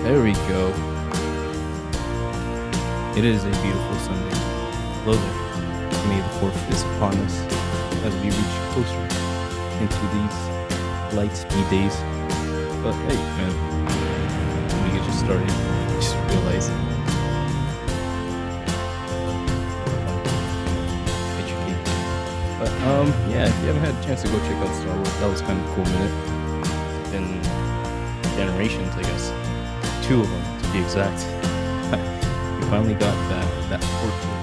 There we go. It is a beautiful Sunday. Hello there. May the 4th is upon us as we reach closer into these light speed days. But hey, man, we get just started. Just realize educate. But yeah, if you haven't had a chance to go check out Star Wars, that was kind of a cool minute. It's been generations, I guess. 2 of them to be exact. We finally got that portrait.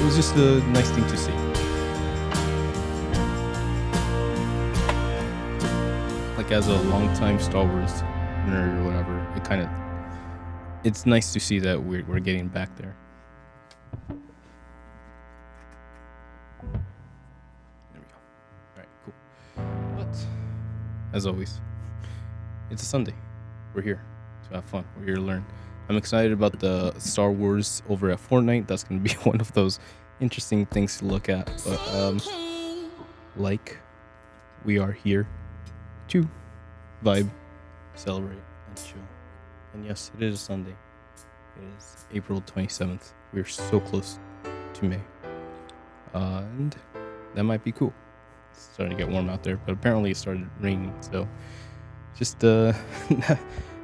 It was just a nice thing to see. Like as a longtime Star Wars nerd or whatever, it's nice to see that we're getting back there. There we go. All right, cool. But as always, it's a Sunday. We're here to have fun. We're here to learn. I'm excited about the Star Wars over at Fortnite. That's going to be one of those interesting things to look at. But we are here to vibe, celebrate, and chill. And yes, it is a Sunday. It is April 27th. We're so close to May. And that might be cool. It's starting to get warm out there, but apparently it started raining. So just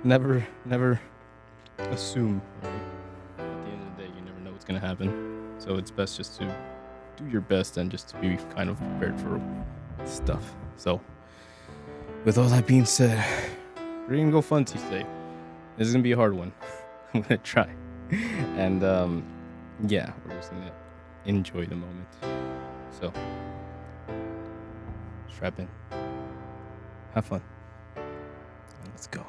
never assume, right? At the end of the day, you never know what's going to happen. So it's best just to do your best and just to be kind of prepared for stuff. So with all that being said, we're going to go fun Tuesday. This is going to be a hard one. I'm going to try. And yeah, we're just going to enjoy the moment. So strap in. Have fun. And let's go.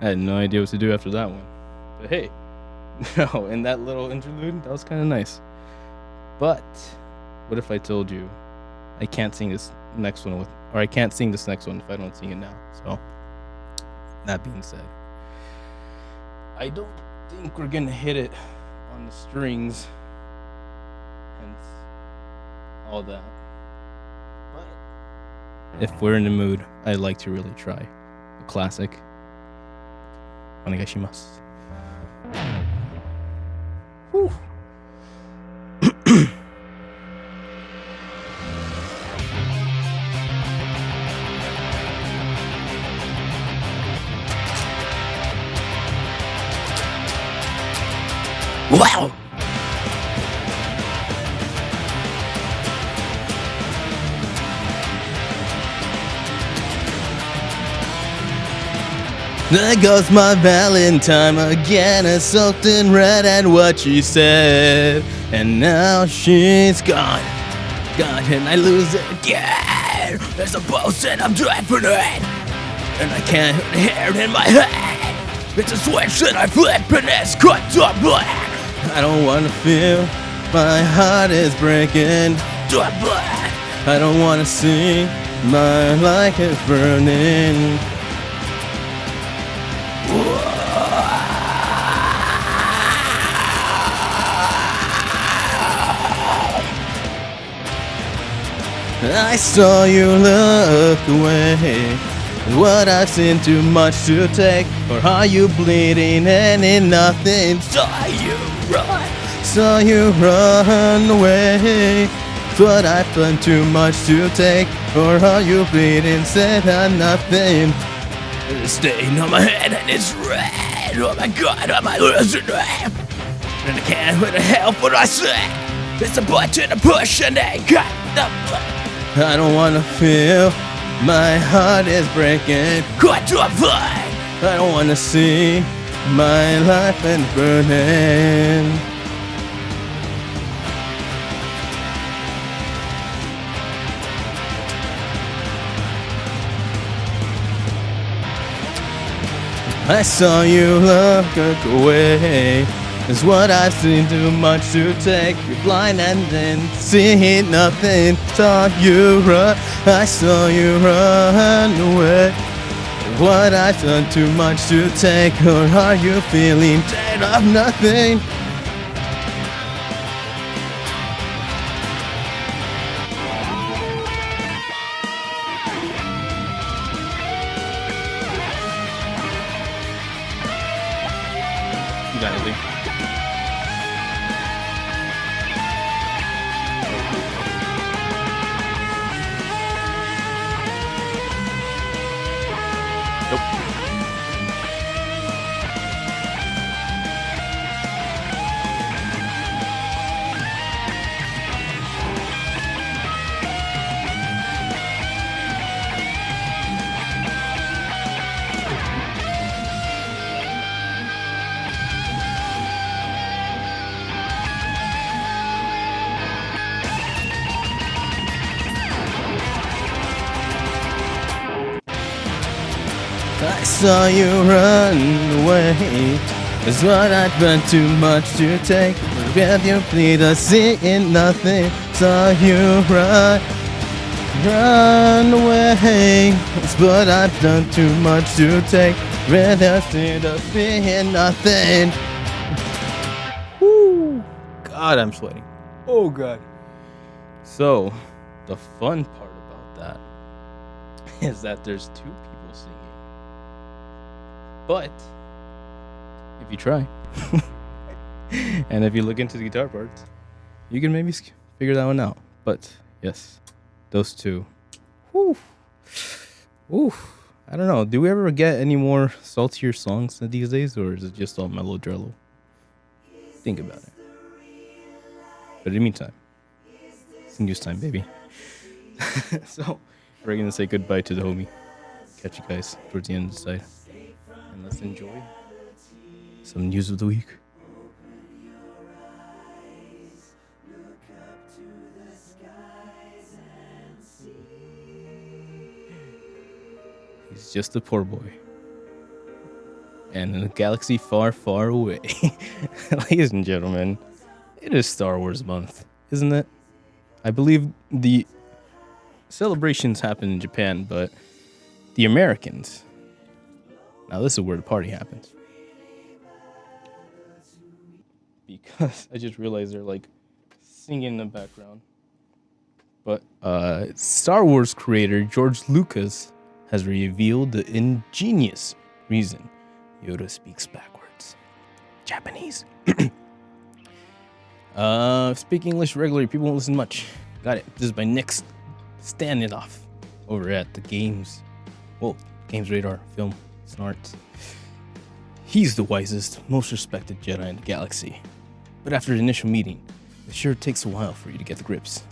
I had no idea what to do after that one. But hey, no, in that little interlude, that was kind of nice. But what if I told you I can't sing this next one or I can't sing this next one if I don't sing it now? So that being said, I don't think we're gonna hit it on the strings, hence all that. But if we're in the mood, I'd like to really try a classic. Onegaishimasu. Whew. Wow! There goes my Valentine again, and something red at what she said. And now she's gone, and I lose it again. There's a post and I'm driving it, and I can't hear it in my head. It's a switch that I flip and it's cut to black. I don't wanna feel my heart is breaking to black. I don't wanna see my life is burning. I saw you look away. What I've seen too much to take, or are you bleeding and in nothing? Saw you run away. What I've done too much to take, or are you bleeding? Said I'm nothing. There's a stain on my head and it's red. Oh my God, am I losing it? And I can't wait to help what I say. It's a button to push and they got the. I don't wanna feel my heart is breaking. Cut to a flame. I don't wanna see my life and burning. I saw you look away. It's what I've seen too much to take. You're blind and then see nothing. Saw you run, I saw you run away. What I've done too much to take, or are you feeling dead of nothing? You got it, Lee. I saw you run away. It's what I've done too much to take. But you plead, I see nothing. Saw you run away. It's what I've done too much to take. But I see nothing. Woo! God, I'm sweating. Oh God. So, the fun part about that is that there's two people singing. But if you try, and if you look into the guitar parts, you can maybe figure that one out. But yes, those two. Woo. Woo. I don't know. Do we ever get any more saltier songs these days, or is it just all mellow-drello? Think about it. But in the meantime, it's news time, baby. So we're gonna say goodbye to the homie. Catch you guys towards the end of the side. And let's enjoy some news of the week. He's just a poor boy. and in a galaxy far, far away. Ladies and gentlemen, it is Star Wars month, isn't it? I believe the celebrations happen in Japan, but the Americans, now this is where the party happens. Because I just realized they're like singing in the background. But Star Wars creator George Lucas has revealed the ingenious reason Yoda speaks backwards. Japanese. Speak English regularly, people won't listen much. Got it. This is my next standoff over at the Games Radar Film Snarts. He's the wisest, most respected Jedi in the galaxy. But after the initial meeting, it sure takes a while for you to get the grips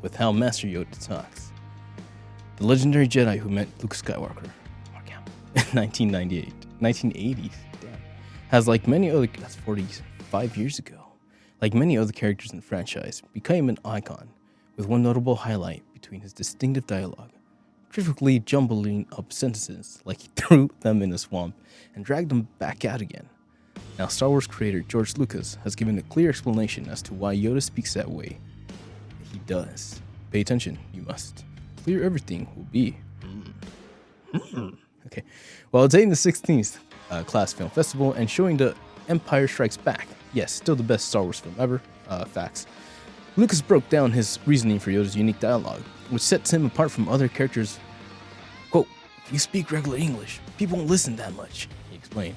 with how Master Yoda talks. The legendary Jedi who met Luke Skywalker, in 1980s, has like many other, that's 45 years ago, like many other characters in the franchise, became an icon, with one notable highlight between his distinctive dialogue, perfectly jumbling up sentences like he threw them in a swamp and dragged them back out again. Now, Star Wars creator George Lucas has given a clear explanation as to why Yoda speaks that way. He does. Pay attention, you must. Clear everything will be. Okay. While attending the 16th class film festival and showing The Empire Strikes Back, yes, still the best Star Wars film ever, facts, Lucas broke down his reasoning for Yoda's unique dialogue, which sets him apart from other characters. Quote, if you speak regular English, people won't listen that much, he explained.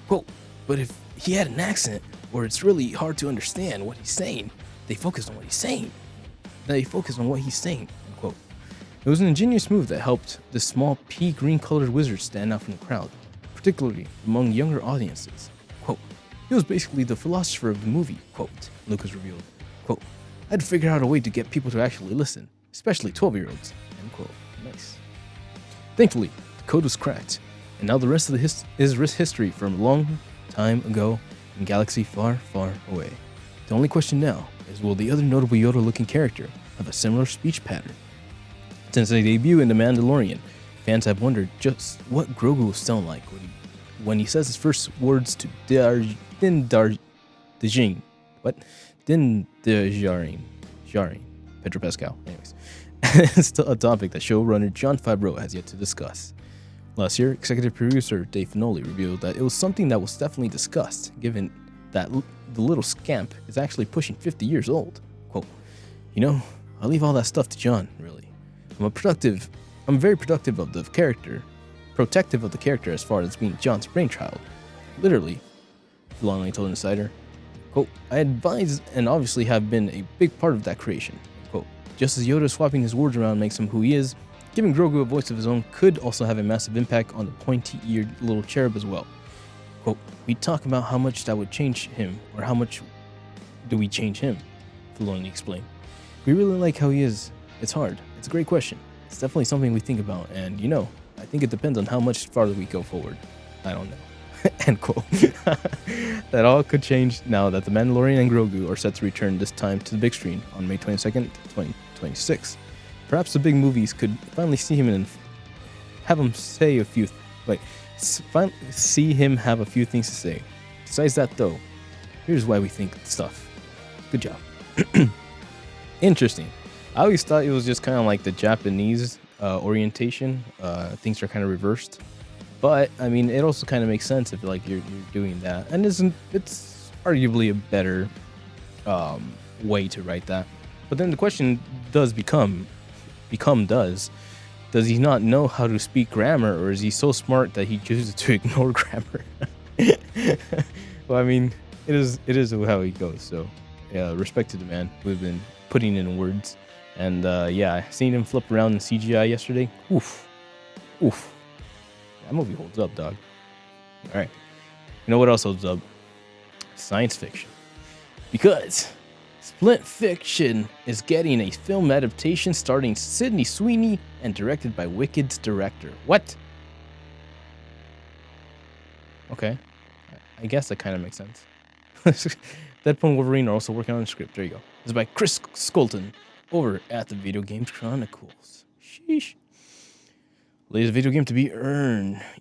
Quote, but if he had an accent where it's really hard to understand what he's saying, they focus on what he's saying. End quote. It was an ingenious move that helped the small pea green colored wizard stand out from the crowd, particularly among younger audiences. Quote, he was basically the philosopher of the movie, quote, Lucas revealed. Quote, I had to figure out a way to get people to actually listen, especially 12-year-olds, end quote. Nice. Thankfully, the code was cracked, and now the rest of is history from a long time ago in galaxy far, far away. The only question now is, will the other notable Yoda-looking character have a similar speech pattern? Since their debut in The Mandalorian, fans have wondered just what Grogu will sound like when he says his first words to Din Djarin. What? Din Djarin. Pedro Pascal. Anyways. It's still a topic that showrunner Jon Favreau has yet to discuss. Last year, executive producer Dave Filoni revealed that it was something that was definitely discussed, given that the little scamp is actually pushing 50 years old. Quote, I'll leave all that stuff to Jon, really. I'm very protective of the character as far as being Jon's brainchild. Literally, Filoni told Insider. Quote, I advise and obviously have been a big part of that creation. Quote, just as Yoda swapping his words around makes him who he is, giving Grogu a voice of his own could also have a massive impact on the pointy-eared little cherub as well. Quote, we talk about how much that would change him, or how much do we change him? Filoni explained. We really like how he is. It's hard. It's a great question. It's definitely something we think about, and I think it depends on how much farther we go forward. I don't know. End quote. That all could change now that The Mandalorian and Grogu are set to return this time to the big screen on May 22nd, 2026. Perhaps the big movies could finally see him and have him say a few, see him have a few things to say. Besides that, though, here's why we think stuff. Good job. Interesting. I always thought it was just kind of like the Japanese orientation. Things are kind of reversed. But, I mean, it also kind of makes sense if you're doing that. And it's arguably a better way to write that. But then the question does does he not know how to speak grammar, or is he so smart that he chooses to ignore grammar? Well, I mean, it is how he goes. So, yeah, respect to the man who's been putting in words. And yeah, I seen him flip around in CGI yesterday. Oof. That movie holds up, dog. All right. You know what else holds up? Science fiction. Because Splint Fiction is getting a film adaptation starring Sydney Sweeney and directed by Wicked's director. What? Okay. I guess that kind of makes sense. Deadpool and Wolverine are also working on the script. There you go. It's by Chris Scolton over at the Video Games Chronicles. Sheesh. Latest video game to be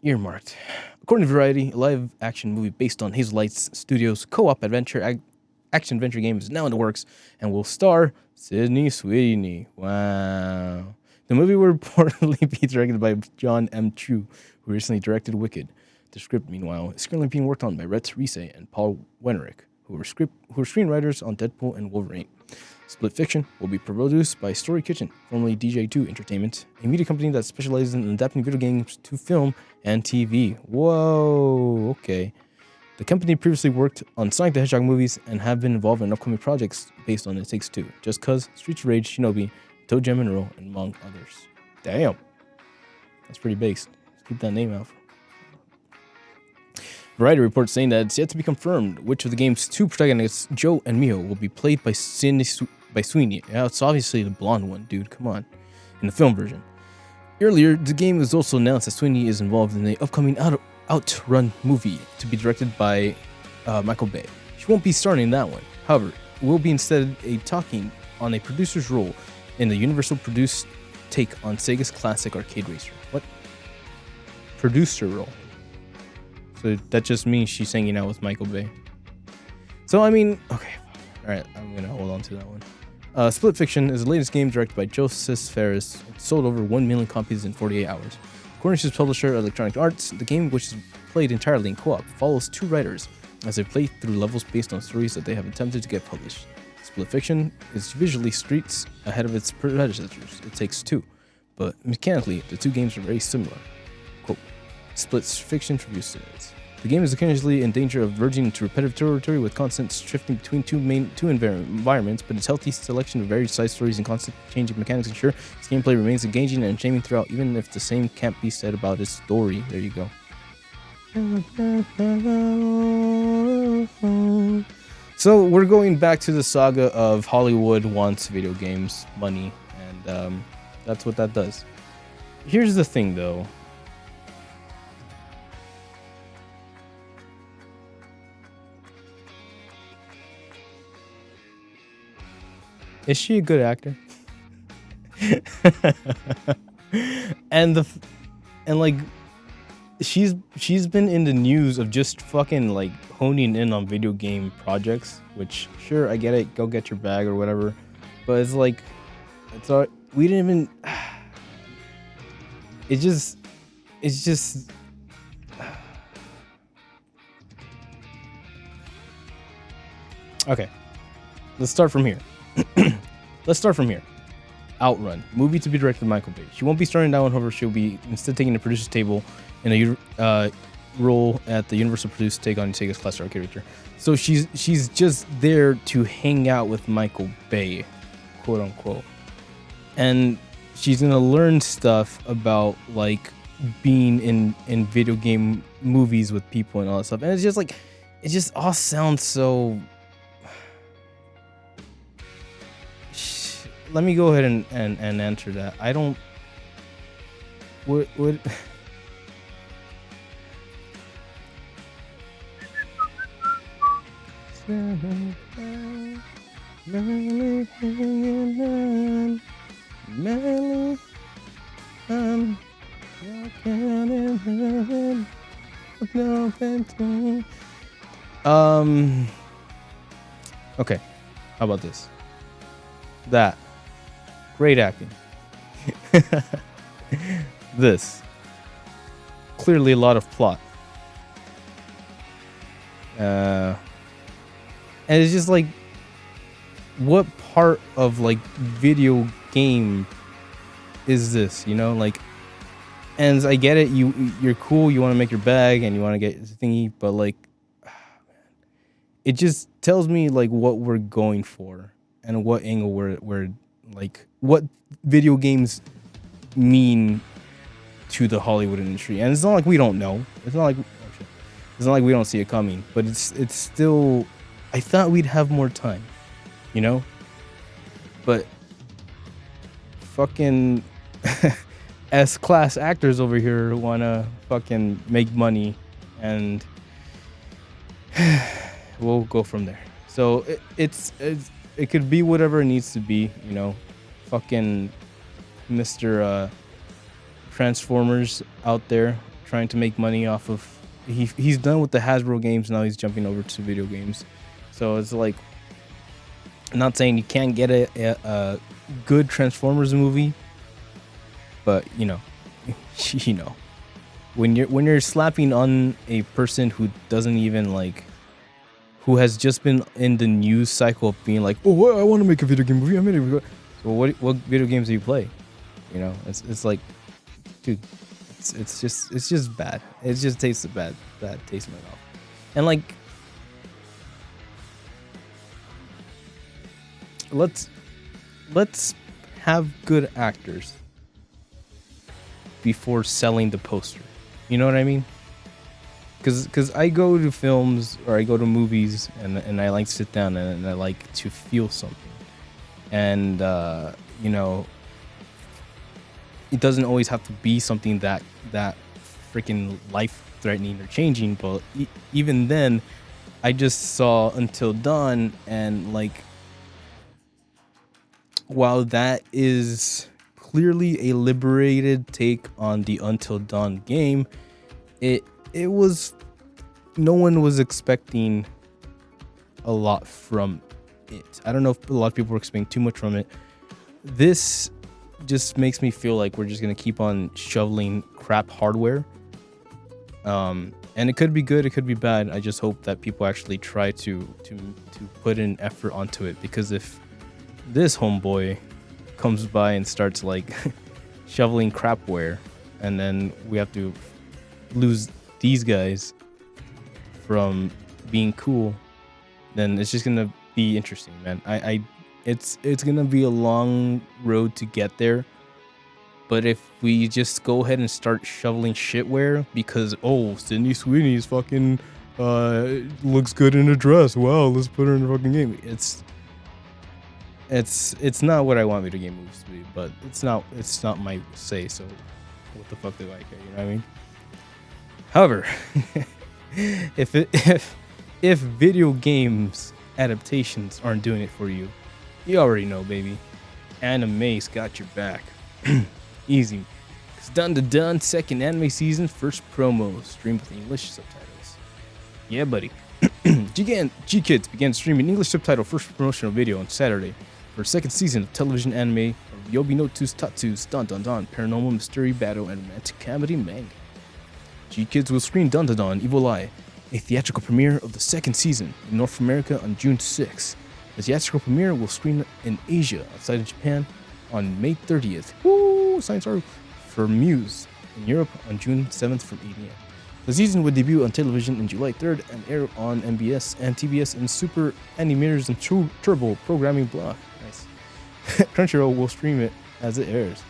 earmarked According to Variety, a live-action movie based on Hazel Light's Studios' co-op action-adventure game is now in the works and will star Sydney Sweeney. Wow. The movie will reportedly be directed by John M. Chu, who recently directed Wicked. The script, meanwhile, is currently being worked on by Rhett Reese and Paul Wenerick, who were screenwriters on Deadpool and Wolverine. Split Fiction will be produced by Story Kitchen, formerly DJ2 Entertainment, a media company that specializes in adapting video games to film and TV. Whoa, okay. The company previously worked on Sonic the Hedgehog movies and have been involved in upcoming projects based on It Takes Two, Just Cause, Streets of Rage, Shinobi, Toe Jam and Earl, and among others. Damn. That's pretty based. Let's keep that name out. Variety reports saying that it's yet to be confirmed which of the game's two protagonists, Joe and Mio, will be played by Sweeney. Yeah, it's obviously the blonde one, dude. Come on. In the film version. Earlier, the game was also announced that Sweeney is involved in the upcoming Outrun movie to be directed by Michael Bay. She won't be starring in that one. However, will be instead talking on a producer's role in the Universal produced take on Sega's classic arcade racer. What? Producer role. So that just means she's hanging out with Michael Bay. So, I mean, okay. Alright, I'm going to hold on to that one. Split Fiction is the latest game directed by Joseph Ferris. It sold over 1 million copies in 48 hours. According to its publisher, Electronic Arts, the game, which is played entirely in co-op, follows two writers as they play through levels based on stories that they have attempted to get published. Split Fiction is visually streets ahead of its predecessors, It Takes Two, but mechanically, the two games are very similar. Quote, Split Fiction review says, the game is occasionally in danger of verging into repetitive territory with constant shifting between two environments, but its healthy selection of varied side stories and constant changing mechanics ensure its gameplay remains engaging and entertaining throughout, even if the same can't be said about its story. There you go. So we're going back to the saga of Hollywood wants video games, money, and that's what that does. Here's the thing, though. Is she a good actor? and like she's been in the news of just fucking like honing in on video game projects, which sure, I get it, go get your bag or whatever, but it's like it's all we didn't even it's just okay, let's start from here. Outrun, movie to be directed by Michael Bay. She won't be starring that one, however, she'll be instead taking the producer's table in a role at the Universal produced take on Sega's classic arcade racer. So she's just there to hang out with Michael Bay, quote unquote, and she's gonna learn stuff about like being in video game movies with people and all that stuff. And it's just like it just all sounds so. Let me go ahead and answer that. I don't. What? Okay. How about this? That. Great acting. This. Clearly a lot of plot. And it's just like, what part of like video game is this? You know, like, and I get it. You're cool. You want to make your bag and you want to get the thingy, but like, it just tells me like what we're going for and what angle we're like what video games mean to the Hollywood industry. And it's not like we don't know. It's not like we don't see it coming, but it's still, I thought we'd have more time, you know? But fucking S-class actors over here wanna fucking make money, and we'll go from there. So it could be whatever it needs to be, you know. Fucking Mr. Transformers out there trying to make money off of he's done with the Hasbro games. Now he's jumping over to video games. So it's like, I'm not saying you can't get a good Transformers movie, but you know, when you're slapping on a person who doesn't even like, who has just been in the news cycle of being like, oh, I want to make a video game movie. I made it. Well, what video games do you play? You know, it's like, dude, it's just bad. It just tastes bad taste in my mouth. And like, let's have good actors before selling the poster. You know what I mean? Because I go to films or I go to movies and I like to sit down and I like to feel something. And, you know, it doesn't always have to be something that freaking life-threatening or changing. But even then, I just saw Until Dawn, and like, while that is clearly a liberated take on the Until Dawn game, it was, no one was expecting a lot from it. I don't know if a lot of people were expecting too much from it. This just makes me feel like we're just gonna keep on shoveling crap hardware. And it could be good, it could be bad. I just hope that people actually try to put in effort onto it, because if this homeboy comes by and starts like shoveling crapware, and then we have to lose these guys from being cool, then it's just gonna be interesting, man. It's gonna be a long road to get there. But if we just go ahead and start shoveling shitware because, oh, Sydney Sweeney is fucking looks good in a dress, wow, let's put her in a fucking game. It's not what I want video game movies to be, but it's not my say, so what the fuck do I care, you know what I mean? However, if video games adaptations aren't doing it for you, you already know, baby. Anime's got your back. Easy. It's done. Second anime season, first promo, streamed with English subtitles. Yeah, buddy. G-Kids began streaming English subtitle first promotional video on Saturday for second season of television anime of Yobi no Tatsu's Dun paranormal mystery battle and romantic comedy manga. G-Kids will screen Dun Evil Eye, a theatrical premiere of the second season in North America on June 6th. The theatrical premiere will screen in Asia outside of Japan on May 30th. Woo! Science Art for Muse in Europe on June 7th from 8 a.m. The season would debut on television on July 3rd and air on MBS and TBS in Super Animators and Turbo programming block. Nice. Crunchyroll will stream it as it airs.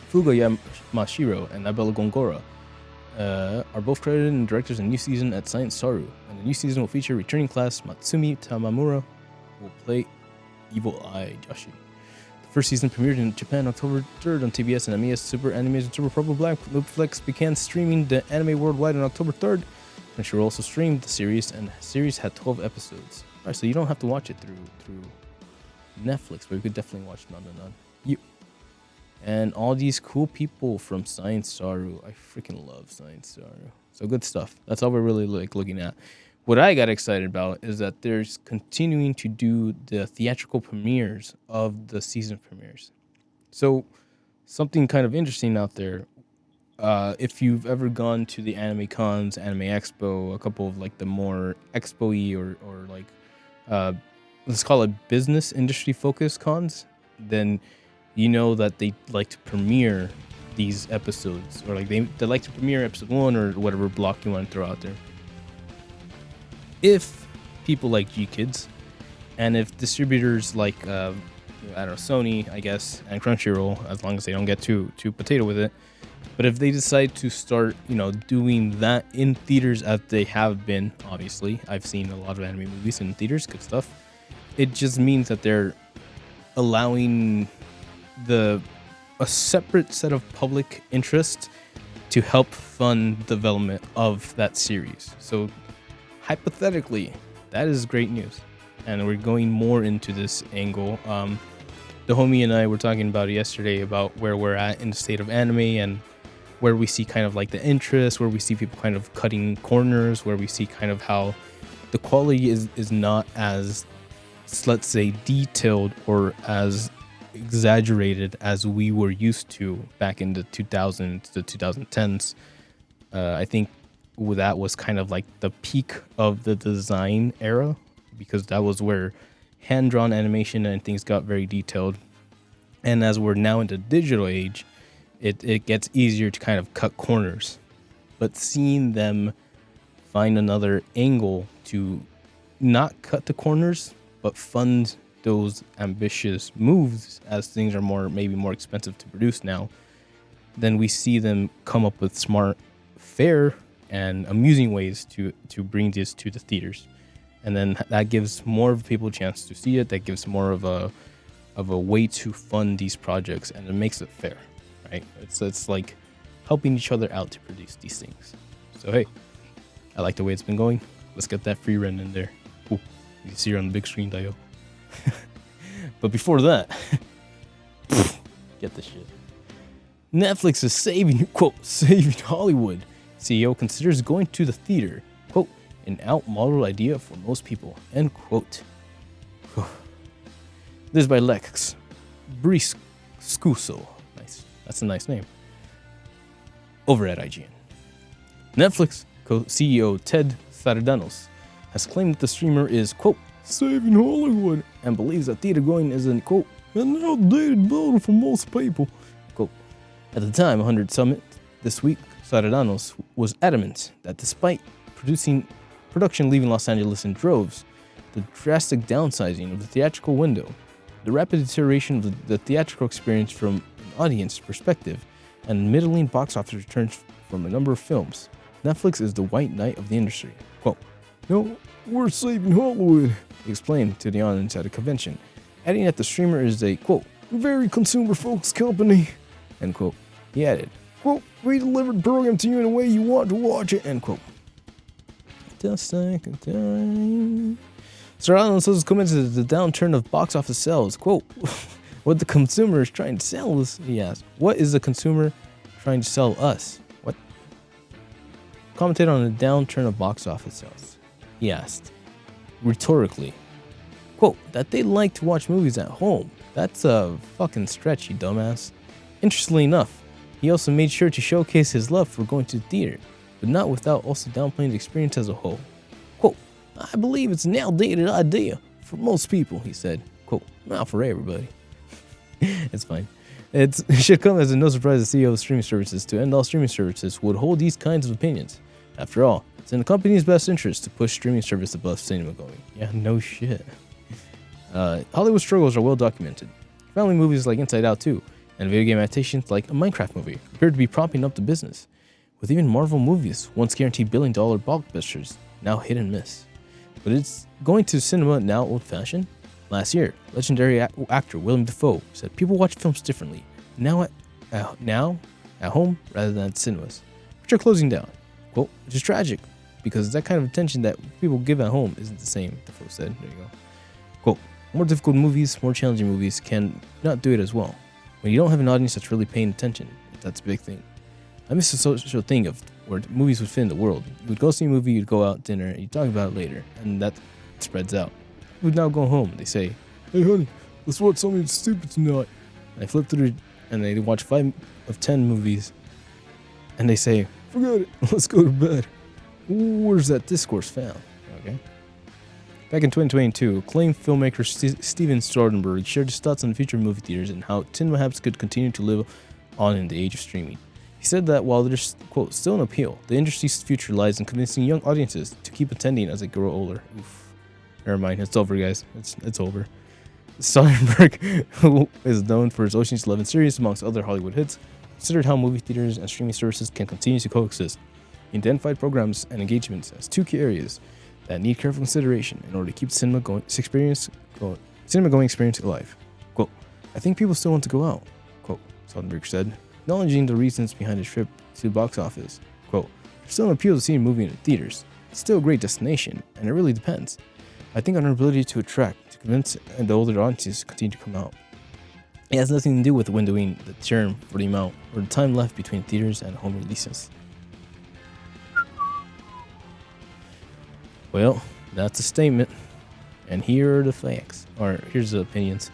Fuga Yamashiro and Abella Gongora are both credited and directors in the new season at Science Saru, and the new season will feature returning class Matsumi Tamamura, who will play Evil Eye Joshi. The first season premiered in Japan October 3rd on TBS and MES Super Animation Turbo Purple Black. Loopflex began streaming the anime worldwide on October 3rd. Crunchyroll also streamed the series, and the series had 12 episodes. Alright, so you don't have to watch it through Netflix, but you could definitely watch None. And all these cool people from Science Saru. I freaking love Science Saru. So good stuff. That's all we're really looking at. What I got excited about is that there's continuing to do the theatrical premieres of the season premieres. So something kind of interesting out there. If you've ever gone to the anime cons, Anime Expo, a couple of like the more expo-y or like let's call it business industry focused cons, then you know that they like to premiere these episodes, or like they like to premiere episode 1 or whatever block you want to throw out there. If people like G-Kids, and if distributors like I don't know, Sony, I guess, and Crunchyroll, as long as they don't get too potato with it, but if they decide to start, you know, doing that in theaters as they have been, obviously, I've seen a lot of anime movies in theaters, good stuff. It just means that they're allowing a separate set of public interest to help fund development of that series. So hypothetically, that is great news, and we're going more into this angle. The homie and I were talking about it yesterday about where we're at in the state of anime, and where we see kind of like the interest, where we see people kind of cutting corners, where we see kind of how the quality is not as, let's say, detailed or as exaggerated as we were used to back in the 2000s, the 2010s. I think that was kind of like the peak of the design era, because that was where hand-drawn animation and things got very detailed. And as we're now in the digital age, it gets easier to kind of cut corners. But seeing them find another angle to not cut the corners, but fund those ambitious moves, as things are maybe more expensive to produce now, then we see them come up with smart, fair, and amusing ways to bring this to the theaters. And then that gives more people a chance to see it. That gives more of a way to fund these projects, and it makes it fair, right? It's like helping each other out to produce these things. So hey, I like the way it's been going. Let's get that free rent in there. Ooh, you can see her on the big screen, Dio. But before that, get this shit. Netflix is saving Hollywood. CEO considers going to the theater, quote, an outmodel idea for most people, end quote. This is by Lex Briscuso. Nice. That's a nice name. Over at IGN. Netflix CEO Ted Sarandos has claimed that the streamer is, quote, saving Hollywood, and believes that theater going is an, quote, an outdated model for most people. Quote, at the Time 100 Summit this week, Sarandos was adamant that despite production leaving Los Angeles in droves, the drastic downsizing of the theatrical window, the rapid deterioration of the theatrical experience from an audience perspective, and middling box office returns from a number of films, Netflix is the white knight of the industry. Quote, no, we're saving Hollywood, he explained to the audience at a convention, adding that the streamer is a, quote, very consumer-focused company, end quote. He added, quote, we delivered program to you in a way you want to watch it, end quote. Just second time. Serrano says commented the downturn of box office sales. Quote, what the consumer is trying to sell us, he asked. What is the consumer trying to sell us? What? Commented on the downturn of box office sales. He asked, rhetorically, quote, that they like to watch movies at home. That's a fucking stretch, you dumbass. Interestingly enough, he also made sure to showcase his love for going to the theater, but not without also downplaying the experience as a whole. Quote, I believe it's an outdated idea for most people, he said. Quote, not for everybody. It's fine. It should come as a no surprise the CEO of streaming services to end all streaming services would hold these kinds of opinions. After all, it's in the company's best interest to push streaming service above cinema going. Yeah, no shit. Hollywood struggles are well documented. Family movies like Inside Out 2 and video game adaptations like a Minecraft movie appear to be propping up the business, with even Marvel movies, once guaranteed billion-dollar blockbusters, now hit and miss. But it's going to cinema now old-fashioned? Last year, legendary actor Willem Dafoe said people watch films differently now at home rather than at cinemas, which are closing down. Quote, which is tragic, because that kind of attention that people give at home isn't the same, Dafoe said. There you go. Quote, more difficult movies, more challenging movies can not do it as well. When you don't have an audience that's really paying attention, that's a big thing. I miss the social thing of where movies would fit in the world. You would go see a movie, you'd go out dinner, and you'd talk about it later, and that spreads out. You would now go home, they say, hey honey, let's watch something stupid tonight. And I flip through, and they watch 5 of 10 movies, and they say, forget it, let's go to bed. Where's that discourse found? Okay. Back in 2022, acclaimed filmmaker Steven Soderbergh shared his thoughts on the future of movie theaters and how cinema habits could continue to live on in the age of streaming. He said that while there's, quote, still an appeal, the industry's future lies in convincing young audiences to keep attending as they grow older. Oof. Never mind, it's over, guys. It's over. Soderbergh, who is known for his Ocean's 11 series, amongst other Hollywood hits, considered how movie theaters and streaming services can continue to coexist. He identified programs and engagements as 2 key areas that need careful consideration in order to keep the cinema going experience alive. Quote, I think people still want to go out, quote, Soderbergh said, acknowledging the reasons behind his trip to the box office. Quote, there's still an appeal to seeing a movie in the theaters. It's still a great destination, and it really depends. I think on our ability to attract, to convince, and the older audiences continue to come out. It has nothing to do with windowing the term for the amount or the time left between theaters and home releases. Well, that's a statement. And here are the facts. Or here's the opinions.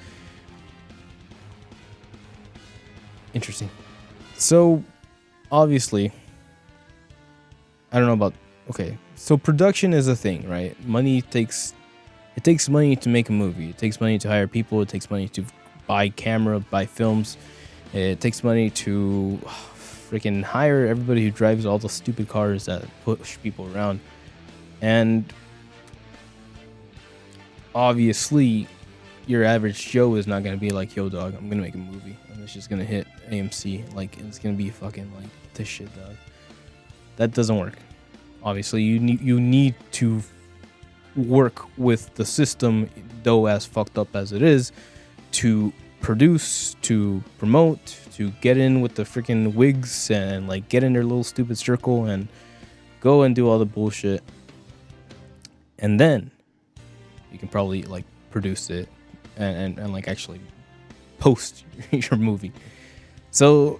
Interesting. So, obviously, I don't know about... Okay, so production is a thing, right? It takes money to make a movie. It takes money to hire people. It takes money to buy camera, buy films. It takes money to freaking hire everybody who drives all the stupid cars that push people around. And obviously, your average Joe is not gonna be like, yo, dog, I'm gonna make a movie and it's just gonna hit AMC. Like, it's gonna be fucking like this shit, dog. That doesn't work. Obviously, you need to work with the system, though as fucked up as it is, to produce, to promote, to get in with the freaking wigs and like get in their little stupid circle and go and do all the bullshit. And then you can probably like produce it and like actually post your movie. So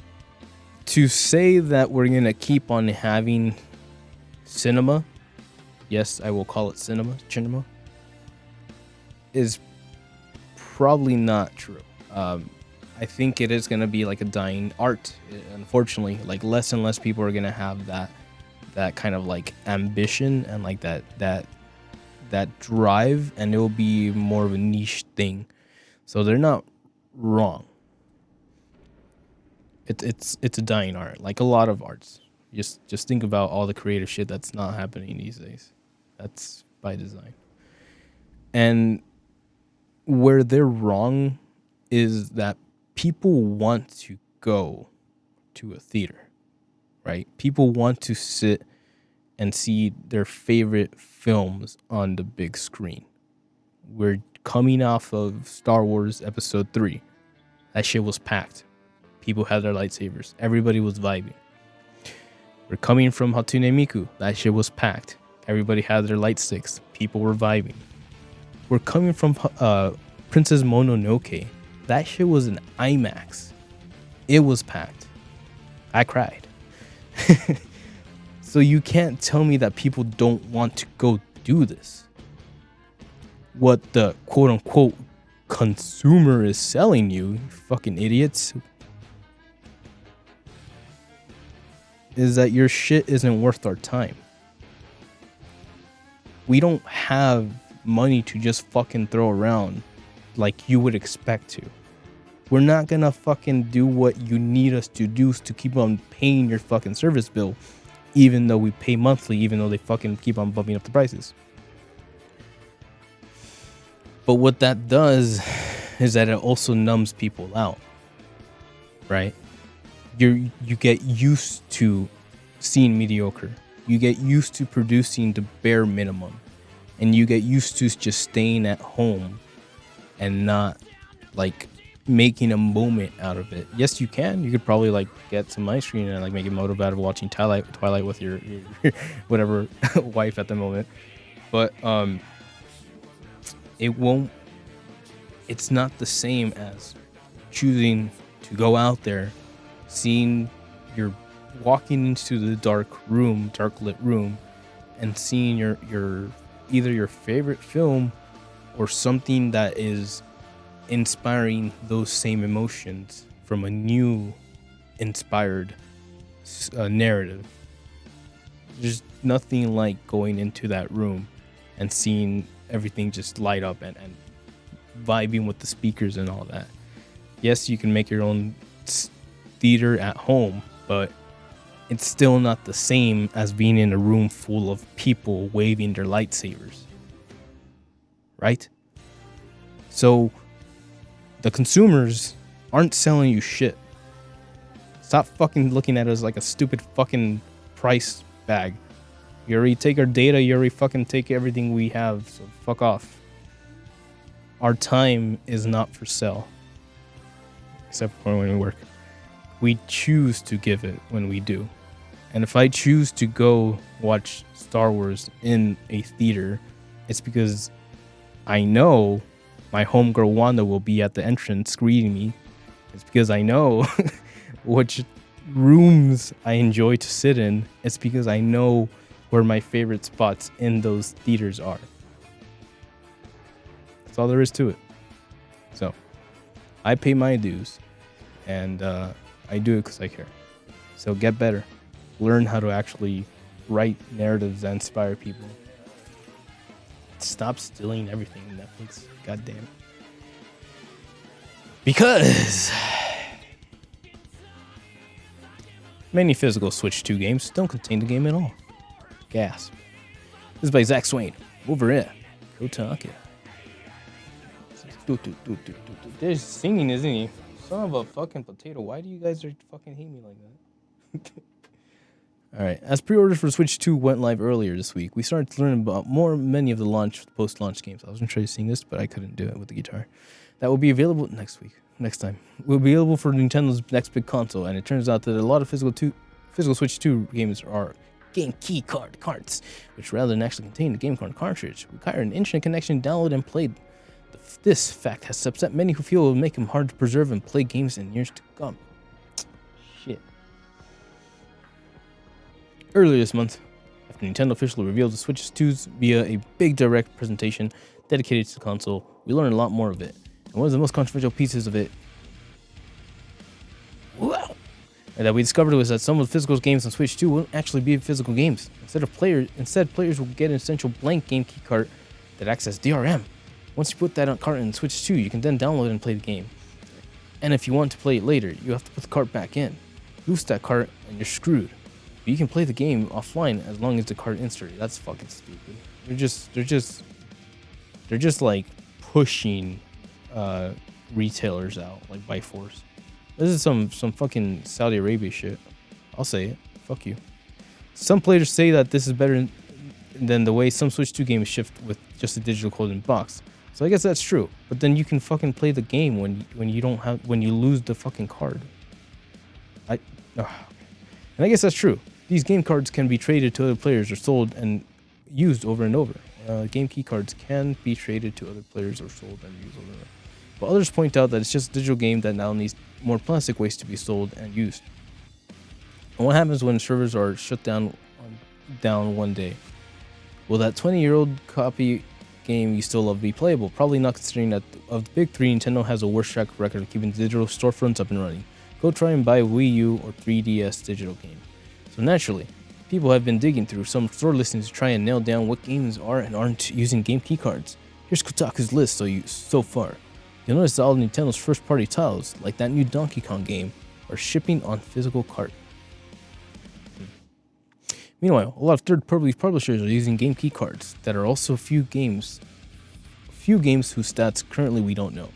to say that we're gonna keep on having cinema, yes, I will call it cinema, is probably not true. I think it is gonna be like a dying art. Unfortunately, like less and less people are gonna have that kind of like ambition and like that drive, and it will be more of a niche thing. So they're not wrong. It's a dying art, like a lot of arts. Just think about all the creative shit that's not happening these days. That's by design. And where they're wrong is that people want to go to a theater, right? People want to sit and see their favorite films on the big screen. We're coming off of Star Wars Episode 3. That shit was packed. People had their lightsabers. Everybody was vibing. We're coming from Hatsune Miku. That shit was packed. Everybody had their light sticks. People were vibing. We're coming from Princess Mononoke. That shit was an IMAX. It was packed. I cried. So you can't tell me that people don't want to go do this. What the quote-unquote consumer is selling you fucking idiots, is that your shit isn't worth our time. We don't have money to just fucking throw around like you would expect to. We're not gonna fucking do what you need us to do to keep on paying your fucking service bill, even though we pay monthly, even though they fucking keep on bumping up the prices. But what that does is that it also numbs people out, right? You get used to seeing mediocre. You get used to producing the bare minimum, and you get used to just staying at home and not like making a moment out of it. Yes, you can. You could probably like get some ice cream and like make a motive out of watching Twilight with your whatever wife at the moment. But it's not the same as choosing to go out there, seeing you're walking into the dark lit room, and seeing your either your favorite film or something that is inspiring those same emotions from a new inspired narrative. There's nothing like going into that room and seeing everything just light up and vibing with the speakers and all that. Yes, you can make your own theater at home, but it's still not the same as being in a room full of people waving their lightsabers. Right? So the consumers aren't selling you shit. Stop fucking looking at us like a stupid fucking price bag. You already take our data, you already fucking take everything we have, so fuck off. Our time is not for sale. Except for when we work. We choose to give it when we do. And if I choose to go watch Star Wars in a theater, it's because I know my homegirl Wanda will be at the entrance greeting me, It's because I know which rooms I enjoy to sit in. It's because I know where my favorite spots in those theaters are. That's all there is to it. So I pay my dues, and I do it because I care. So get better. Learn how to actually write narratives that inspire people. Stop stealing everything in Netflix. God damn. Because many physical Switch 2 games don't contain the game at all. Gasp. This is by Zach Swain. Over it. Go talk it. There's singing, isn't he? Son of a fucking potato. Why do you guys fucking hate me like that? Alright, as pre-orders for Switch 2 went live earlier this week, we started to learn about many of the post-launch games. I was going to try to sing this, but I couldn't do it with the guitar. That will be available next time. Will be available for Nintendo's next big console, and it turns out that a lot of physical Switch 2 games are game key card cards, which rather than actually contain the game card cartridge, require an internet connection, download, and play. This fact has upset many who feel it will make them hard to preserve and play games in years to come. Shit. Earlier this month, after Nintendo officially revealed the Switch 2s via a big direct presentation dedicated to the console, we learned a lot more of it. And one of the most controversial pieces of it that we discovered was that some of the physical games on Switch 2 won't actually be physical games. Instead, players will get an essential blank game key card that acts as DRM. Once you put that card in Switch 2, you can then download and play the game. And if you want to play it later, you have to put the card back in. Lose that card and you're screwed. But you can play the game offline as long as the card inserted. That's fucking stupid. They're just like pushing retailers out like by force. This is some fucking Saudi Arabia shit. I'll say it. Fuck you. Some players say that this is better than the way some Switch 2 games shift with just a digital code in box. So I guess that's true. But then you can fucking play the game when you lose the fucking card. And I guess that's true. These game cards can be traded to other players or sold and used over and over. Game key cards can be traded to other players or sold and used over and over. But others point out that it's just a digital game that now needs more plastic waste to be sold and used. And what happens when servers are shut down one day? Will that 20-year-old copy game you still love be playable? Probably not, considering that of the big three, Nintendo has a worse track record of keeping digital storefronts up and running. Go try and buy a Wii U or 3DS digital game. So naturally, people have been digging through some store listings to try and nail down what games are and aren't using game key cards. Here's Kotaku's list so far. You'll notice that all Nintendo's first-party titles, like that new Donkey Kong game, are shipping on physical cart. Meanwhile, a lot of third-party publishers are using game key cards that are also few games whose stats currently we don't know.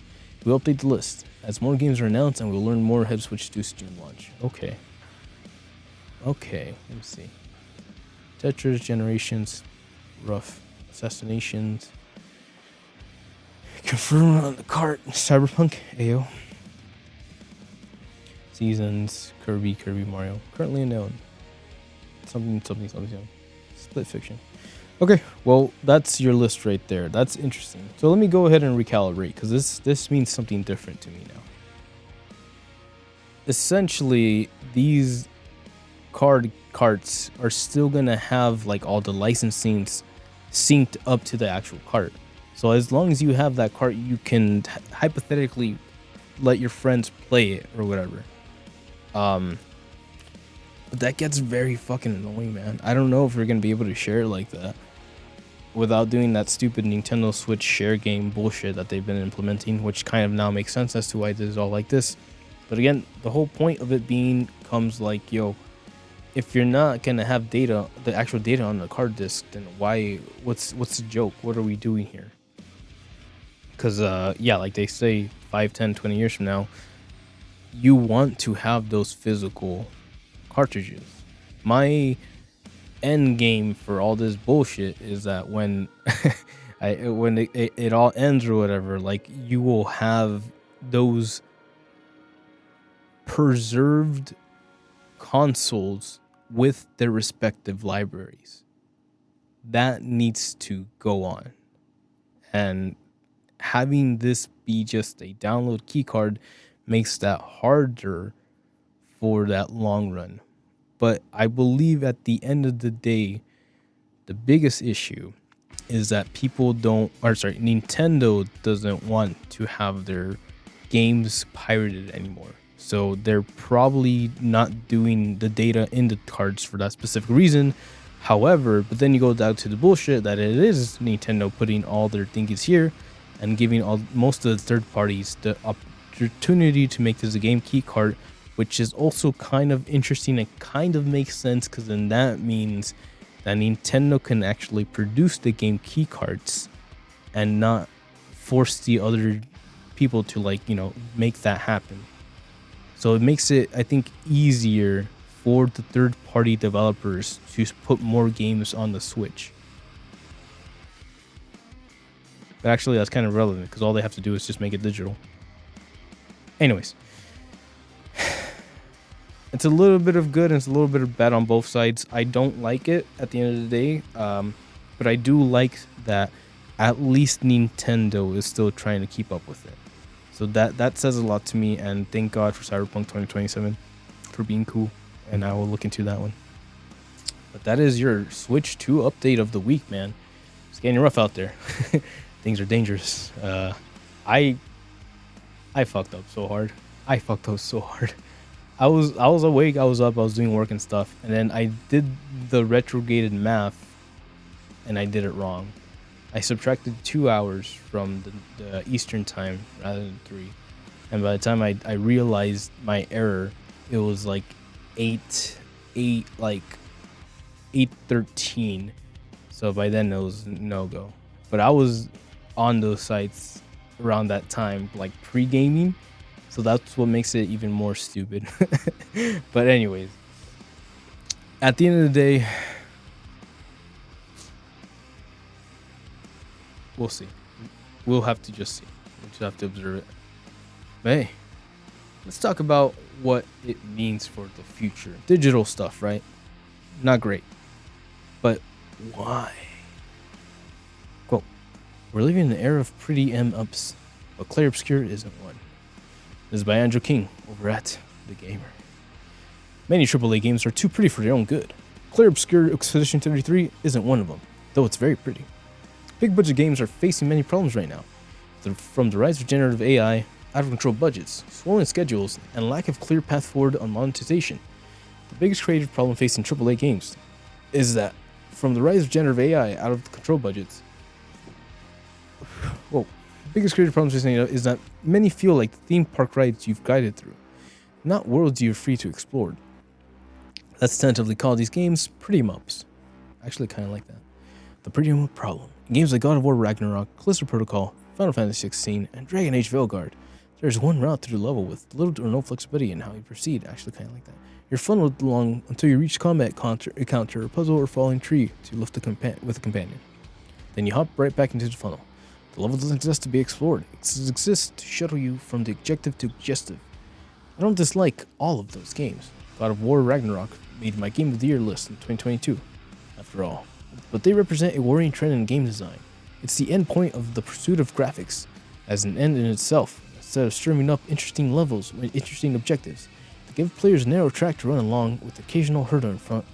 We'll update the list as more games are announced, and we'll learn more ahead of Switch 2's June launch. Okay, let me see. Tetris, Generations, Rough, Assassinations. Confirm on the cart. Cyberpunk, Ayo. Seasons, Kirby, Mario. Currently unknown. Something. Split Fiction. Okay, well, that's your list right there. That's interesting. So let me go ahead and recalibrate, because this means something different to me now. Essentially, these carts are still gonna have like all the licensing synced up to the actual cart. So as long as you have that cart, you can hypothetically let your friends play it or whatever. But that gets very fucking annoying, man. I don't know if we're gonna be able to share it like that without doing that stupid Nintendo Switch share game bullshit that they've been implementing, which kind of now makes sense as to why this is all like this. But again, the whole point of it comes like, yo, if you're not gonna have data, the actual data on the card disk, then what's the joke? What are we doing here? Because like they say, 5, 10, 20 years from now, you want to have those physical cartridges. My end game for all this bullshit is that when it all ends or whatever, like, you will have those preserved consoles with their respective libraries. That needs to go on. And having this be just a download keycard makes that harder for that long run. But I believe at the end of the day, the biggest issue is that Nintendo doesn't want to have their games pirated anymore. So they're probably not doing the data in the cards for that specific reason. However, but then you go down to the bullshit that it is Nintendo putting all their thingies here and giving most of the third parties the opportunity to make this a game key card, which is also kind of interesting and kind of makes sense, because then that means that Nintendo can actually produce the game key cards and not force the other people to make that happen. So it makes it, I think, easier for the third party developers to put more games on the Switch. But actually that's kind of relevant, because all they have to do is just make it digital. Anyways, it's a little bit of good and it's a little bit of bad on both sides. I don't like it at the end of the day, but I do like that at least Nintendo is still trying to keep up with it. So that says a lot to me, and thank God for Cyberpunk 2027 for being cool, and I will look into that one. But that is your Switch 2 update of the week, man. It's getting rough out there. Things are dangerous. I fucked up so hard. I was awake, I was up, I was doing work and stuff, and then I did the retrograded math, and I did it wrong. I subtracted 2 hours from the Eastern time rather than 3, and by the time I realized my error, it was like 8:13. So by then it was no go. But I was on those sites around that time, like pre-gaming. So that's what makes it even more stupid. But anyways, at the end of the day, we'll see. We'll have to just see. We'll just have to observe it. But hey, let's talk about what it means for the future. Digital stuff, right? Not great. But why? Quote, we're living in an era of pretty M-ups, but Clair Obscur isn't one. This is by Andrew King over at The Gamer. Many AAA games are too pretty for their own good. Clair Obscur Expedition 33 isn't one of them, though it's very pretty. Big budget games are facing many problems right now. From the rise of generative AI, out of control budgets, swollen schedules, and lack of clear path forward on monetization. The biggest creative problem facing AAA games is that from the rise of generative AI, out of control budgets, biggest creative problem facing is that many feel like the theme park rides you've guided through, not worlds you're free to explore. Let's tentatively call these games pretty mups. I actually kind of like that. The pretty mup problem. In games like God of War Ragnarok, Callisto Protocol, Final Fantasy XVI, and Dragon Age Veilguard, there's one route through the level with little or no flexibility in how you proceed. I actually kind of like that. You're funneled along until you reach combat encounter, a puzzle, or falling tree to lift with a companion. Then you hop right back into the funnel. The level doesn't exist to be explored. It exists to shuttle you from the objective to objective. I don't dislike all of those games. God of War Ragnarok made my Game of the Year list in 2022, after all. But they represent a worrying trend in game design. It's the end point of the pursuit of graphics as an end in itself, instead of streaming up interesting levels with interesting objectives. To give players a narrow track to run along with occasional hurdle in front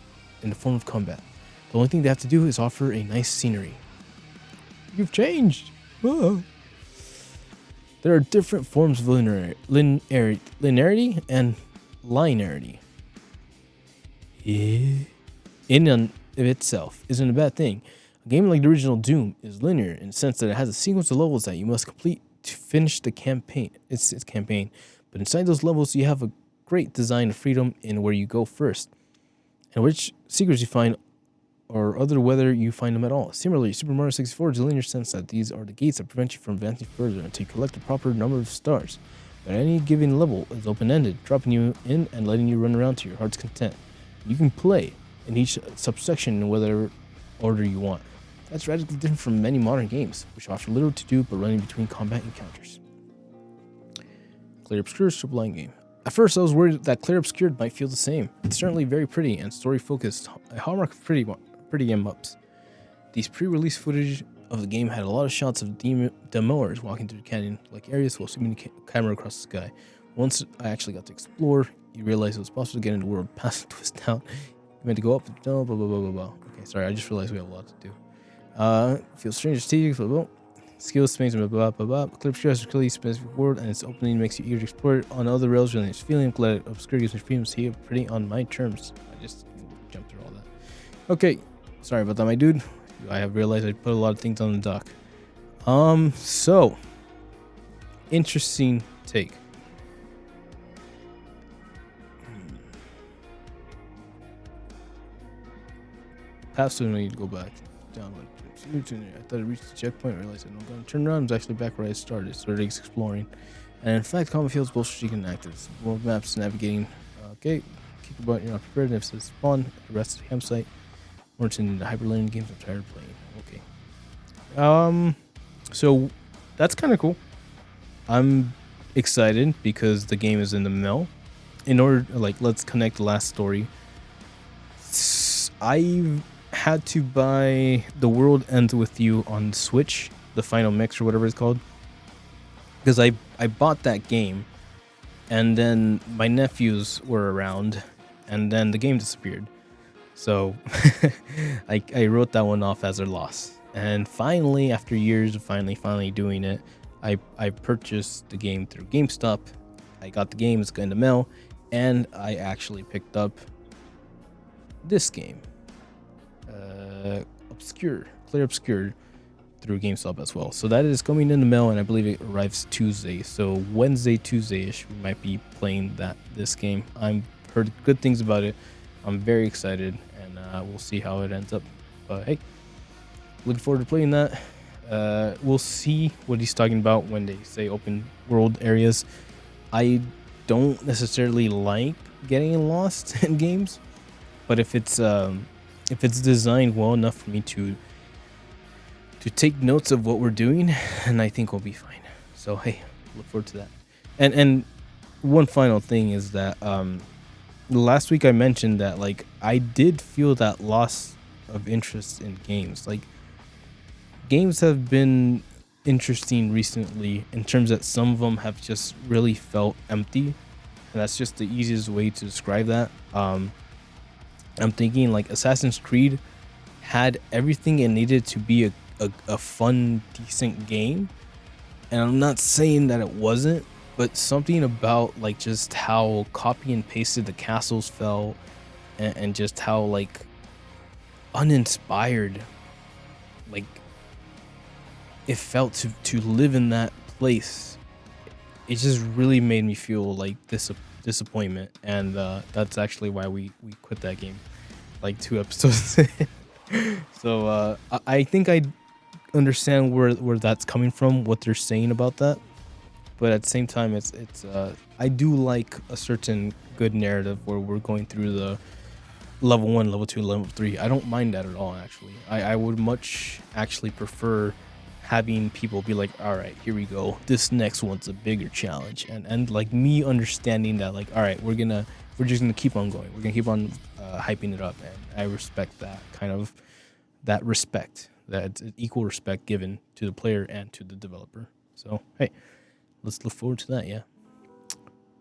in the form of combat. The only thing they have to do is offer a nice scenery. You've changed! Whoa. There are different forms of linearity and linearity. In and of itself isn't a bad thing. A game like the original Doom is linear in the sense that it has a sequence of levels that you must complete to finish the campaign. Its campaign, but inside those levels you have a great design of freedom in where you go first, and which secrets you find, or whether you find them at all. Similarly, Super Mario 64 is a linear sense that these are the gates that prevent you from advancing further until you collect a proper number of stars. But any given level is open-ended, dropping you in and letting you run around to your heart's content. You can play in each subsection in whatever order you want. That's radically different from many modern games, which offer little to do but running between combat encounters. Clair Obscur's AAA game. At first, I was worried that Clair Obscur might feel the same. It's certainly very pretty and story-focused, a hallmark of pretty M-ups. These pre-release footage of the game had a lot of shots of demoers walking through the canyon like areas while zooming the camera across the sky, Once I actually got to explore, you realize it was possible to get into the world past the twist down. You meant to go up and down, blah, blah, blah, blah, blah. Okay, sorry, I just realized we have a lot to do. Feels strange, strategic, blah, blah. Skills, things, blah, blah, blah, blah. Clear stress, clearly specific word, and its opening makes you eager to explore it on other rails. Really nice feeling. I'm glad obscure gives me freedom to see it pretty on my terms. I just jumped through all that. Okay, sorry about that, my dude. I have realized I put a lot of things on the dock. So interesting take. Past when I need to go back down. I thought I reached the checkpoint. I realized I don't going to turn around. I was actually back where I started exploring. And in fact, common fields both strategic and active. World maps, navigating. Okay, keep your butt. You're not prepared. And if it says spawn, the rest of the campsite. More into hyperlane games. I'm tired of playing. Okay. So that's kind of cool. I'm excited because the game is in the mail. In order, let's connect the last story. I've had to buy The World Ends With You on Switch, the final mix or whatever it's called, because I bought that game, and then my nephews were around, and then the game disappeared. So I wrote that one off as a loss. And finally, after years of finally doing it, I purchased the game through GameStop. I got the game, it's in the mail, and I actually picked up this game. Clear Obscured through GameStop as well. So that is coming in the mail, and I believe it arrives Tuesday. So Wednesday, Tuesday-ish, we might be playing this game. I've heard good things about it. I'm very excited, and we'll see how it ends up. But hey, looking forward to playing that. We'll see what he's talking about when they say open world areas. I don't necessarily like getting lost in games, but if it's designed well enough for me to take notes of what we're doing, and I think we'll be fine. So hey, look forward to that. And one final thing is that last week I mentioned that I did feel that loss of interest in games. Games have been interesting recently in terms that some of them have just really felt empty, and that's just the easiest way to describe that. I'm thinking Assassin's Creed had everything it needed to be a fun, decent game, and I'm not saying that it wasn't, but something about just how copy and pasted the castles felt, and just how uninspired it felt to live in that place. It just really made me feel disappointment, and that's actually why we quit that game 2 episodes in. So I think I understand where that's coming from, what they're saying about that, but at the same time it's I do like a certain good narrative where we're going through the level 1, level 2, level 3. I don't mind that at all, actually. I would much actually prefer having people be like, all right, here we go, this next one's a bigger challenge, and me understanding that all right, we're just gonna keep on going, we're gonna keep on hyping it up, and I respect that kind of respect, that equal respect given to the player and to the developer. So hey, let's look forward to that. Yeah,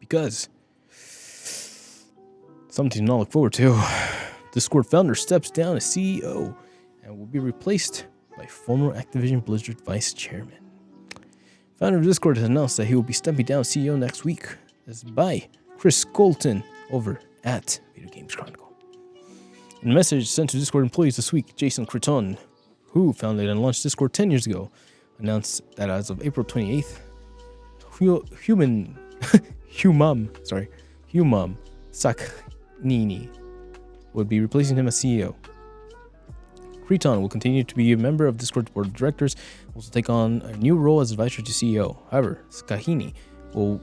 because something to not look forward to. Discord founder steps down as CEO and will be replaced by former Activision Blizzard vice chairman. Founder of Discord has announced that he will be stepping down as CEO next week, as by Chris Colton over at Video Games Chronicle. In a message sent to Discord employees this week, Jason Creton, who founded and launched Discord 10 years ago, announced that as of April 28th, Humam Saknini would be replacing him as CEO. Creton will continue to be a member of Discord's board of directors, will also take on a new role as advisor to CEO. However, Skahini who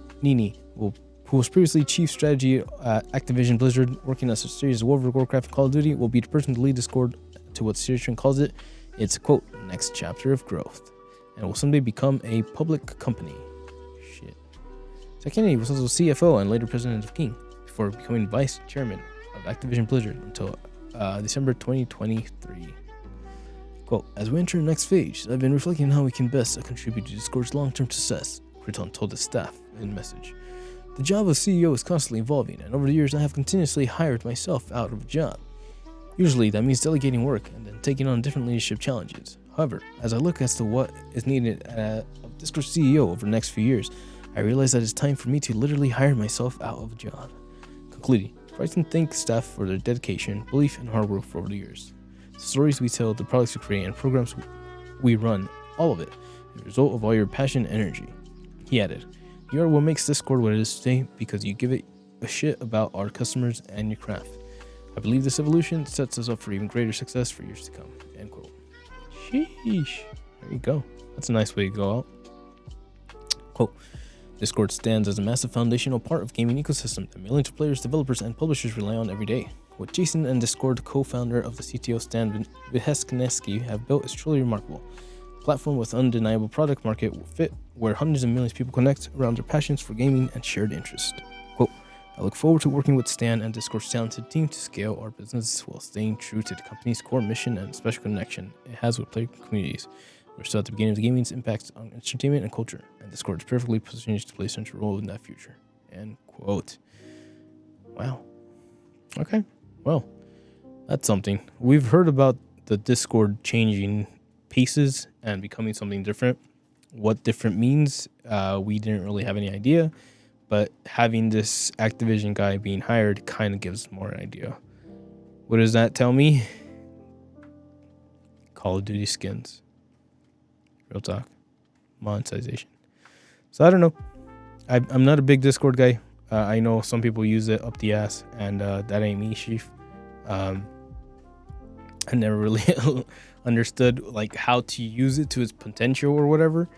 was previously chief strategy at Activision Blizzard, working on a series of World of Warcraft and Call of Duty, will be the person to lead Discord to what Sirius calls its quote, next chapter of growth, and will someday become a public company. Shit. Saknini was also CFO and later president of King, before becoming vice chairman of Activision Blizzard until December 2023. Quote, as we enter the next phase, I've been reflecting on how we can best contribute to Discord's long-term success, Creton told his staff in a message. The job of CEO is constantly evolving, and over the years I have continuously hired myself out of a job. Usually that means delegating work and then taking on different leadership challenges. However, as I look as to what is needed of Discord CEO over the next few years, I realize that it's time for me to literally hire myself out of a job. Concluding, I'd like to thank staff for their dedication, belief, and hard work for over the years. The stories we tell, the products we create, and programs we run, all of it is a result of all your passion and energy. He added, you are what makes Discord what it is today because you give it a shit about our customers and your craft. I believe this evolution sets us up for even greater success for years to come. End quote. Sheesh. There you go. That's a nice way to go out. Quote, Discord stands as a massive foundational part of gaming ecosystem that millions of players, developers, and publishers rely on every day. What Jason and Discord co-founder of the CTO Stan Vyheskineski have built is truly remarkable. A platform with undeniable product market fit where hundreds of millions of people connect around their passions for gaming and shared interest. Quote, I look forward to working with Stan and Discord's talented team to scale our business while staying true to the company's core mission and special connection it has with player communities. We're still at the beginning of the gaming's impact on entertainment and culture, and Discord is perfectly positioned to play a central role in that future. End quote. Wow. Okay. Well, that's something. We've heard about the Discord changing pieces and becoming something different. What different means, we didn't really have any idea, but having this Activision guy being hired kind of gives more an idea. What does that tell me? Call of Duty skins. Real talk. Monetization. So I don't know. I'm not a big Discord guy. I know some people use it up the ass, and that ain't me, Chief. I never really understood like how to use it to its potential or whatever.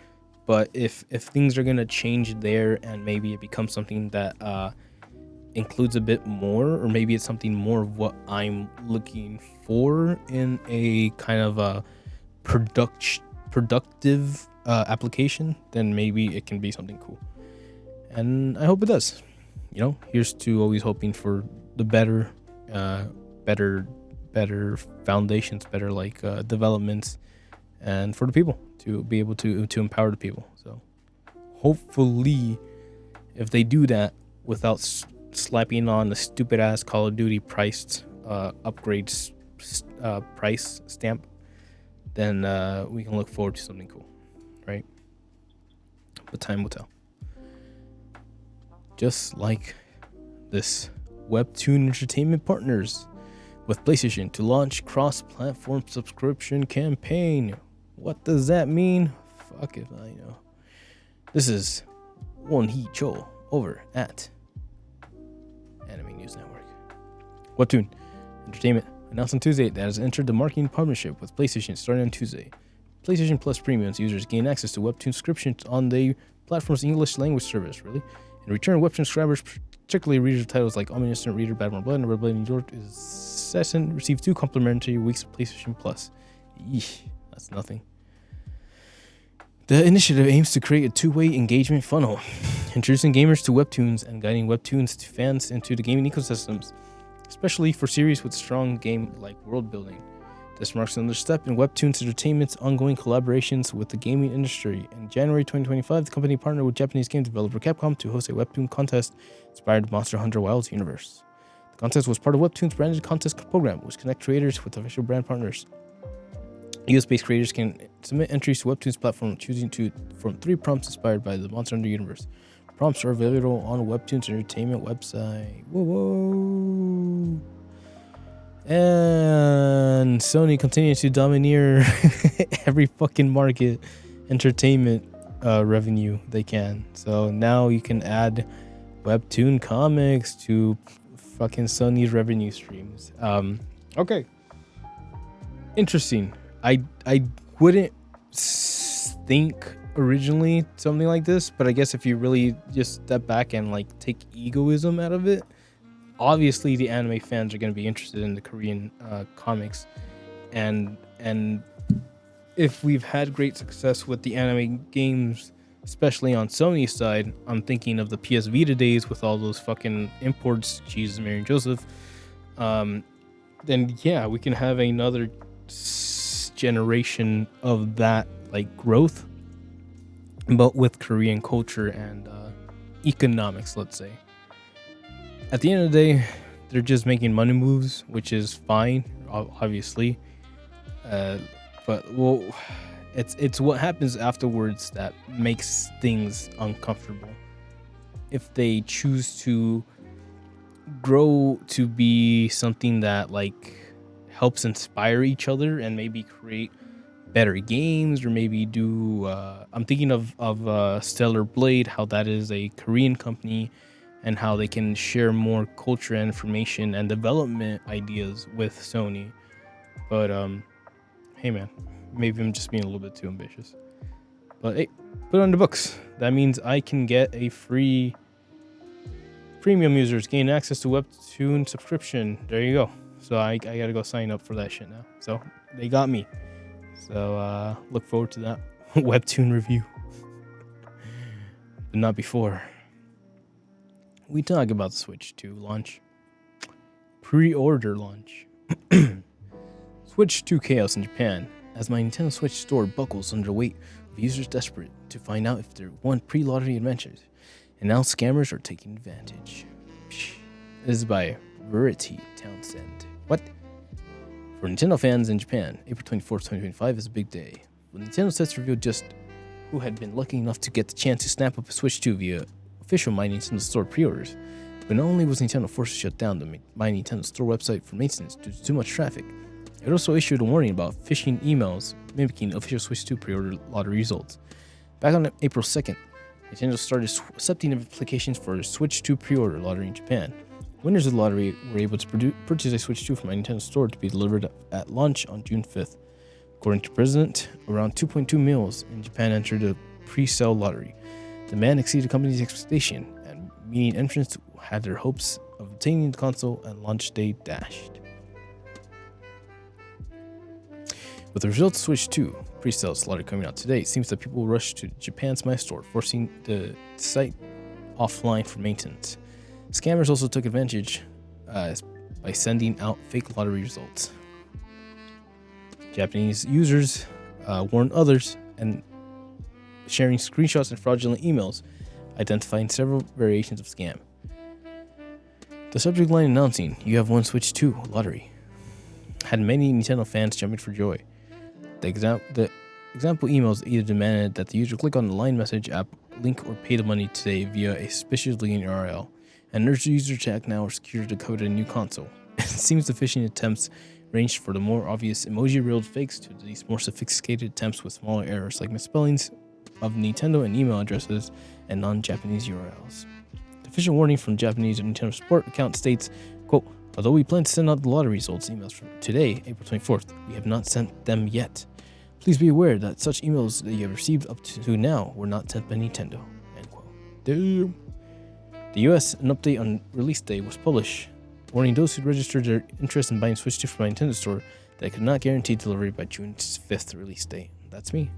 But if things are gonna change there, and maybe it becomes something that includes a bit more, or maybe it's something more of what I'm looking for in a kind of a productive application, then maybe it can be something cool. And I hope it does. You know, here's to always hoping for the better foundations, better like developments, and for the people to be able to empower the people. So hopefully, if they do that without slapping on the stupid ass Call of Duty priced upgrades price stamp, then we can look forward to something cool, right? But time will tell. Just like this Webtoon Entertainment partners with PlayStation to launch cross-platform subscription campaign. What does that mean? Fuck if I know. This is Won Hee Cho over at Anime News Network. Webtoon Entertainment announced on Tuesday that it has entered the marketing partnership with PlayStation starting on Tuesday. PlayStation Plus Premium's users gain access to Webtoon subscriptions on the platform's English language service, really. In return, Webtoon subscribers, particularly readers of titles like Omniscient Reader, Batman Blood, and Red Blood New York, is Session receive 2 complimentary weeks of PlayStation Plus. Yeesh, that's nothing. The initiative aims to create a two-way engagement funnel, introducing gamers to Webtoons and guiding Webtoons to fans into the gaming ecosystems, especially for series with strong game-like world building. This marks another step in Webtoons Entertainment's ongoing collaborations with the gaming industry. In January 2025, the company partnered with Japanese game developer Capcom to host a Webtoon contest inspired by Monster Hunter Wilds universe. The contest was part of Webtoon's branded contest program, which connects creators with official brand partners. US-based creators can submit entries to Webtoon's platform, choosing from 3 prompts inspired by the Monster Hunter universe. Prompts are available on Webtoon's Entertainment website. Whoa. And Sony continues to domineer every fucking market entertainment revenue they can. So now you can add Webtoon comics to fucking Sony's revenue streams. Okay. Interesting. I wouldn't think originally something like this, but I guess if you really just step back and like take egoism out of it, obviously the anime fans are going to be interested in the Korean comics, and if we've had great success with the anime games, especially on Sony's side, I'm thinking of the PS Vita days with all those fucking imports, Jesus, Mary and Joseph, then yeah, we can have another generation of that like growth, but with Korean culture and economics, let's say. At the end of the day, they're just making money moves, which is fine, obviously. But well, it's what happens afterwards that makes things uncomfortable. If they choose to grow to be something that like helps inspire each other and maybe create better games, or maybe do I'm thinking of Stellar Blade, how that is a Korean company, and how they can share more culture and information and development ideas with Sony. But hey man, maybe I'm just being a little bit too ambitious. But hey, put it on the books. That means I can get a free premium users gain access to Webtoon subscription. There you go. So I gotta go sign up for that shit now. So they got me. So look forward to that Webtoon review. But not before we talk about the Switch 2 launch. Pre-order launch. Switch 2 chaos in Japan as my Nintendo Switch store buckles under weight of users desperate to find out if they won pre-lottery adventures. And now scammers are taking advantage. This is by Verity Townsend. What? For Nintendo fans in Japan, April 24th, 2025 is a big day. When Nintendo sets revealed just who had been lucky enough to get the chance to snap up a Switch 2 via official My Nintendo Store pre-orders. But not only was Nintendo forced to shut down the My Nintendo Store website for maintenance due to too much traffic, it also issued a warning about phishing emails mimicking official Switch 2 pre-order lottery results. Back on April 2nd, Nintendo started accepting applications for a Switch 2 pre-order lottery in Japan. Winners of the lottery were able to purchase a Switch 2 from my Nintendo Store to be delivered at launch on June 5th. According to President, around 2.2 million in Japan entered the pre-sale lottery. Demand exceeded the company's expectation, and meaning entrants had their hopes of obtaining the console and launch day dashed. With the results of Switch 2 pre-sale lottery coming out today, it seems that people will rush to Japan's My Store, forcing the site offline for maintenance. Scammers also took advantage by sending out fake lottery results. Japanese users warned others and sharing screenshots and fraudulent emails, identifying several variations of scam. The subject line announcing, "You have won Switch 2 lottery," had many Nintendo fans jumping for joy. The example emails either demanded that the user click on the Line Message app link or pay the money today via a suspicious link URL, and urged the user to act now or secure the code in a new console. It seems the phishing attempts ranged from the more obvious emoji-reeled fakes to these more sophisticated attempts with smaller errors like misspellings of Nintendo and email addresses and non-Japanese URLs. The official warning from Japanese Nintendo support account states, quote, "Although we plan to send out the lottery results emails from today, April 24th, we have not sent them yet. Please be aware that such emails that you have received up to now were not sent by Nintendo." End quote. Damn. The US, an update on release day was published, warning those who registered their interest in buying Switch 2 from my Nintendo Store that it could not guarantee delivery by June 5th release date. That's me.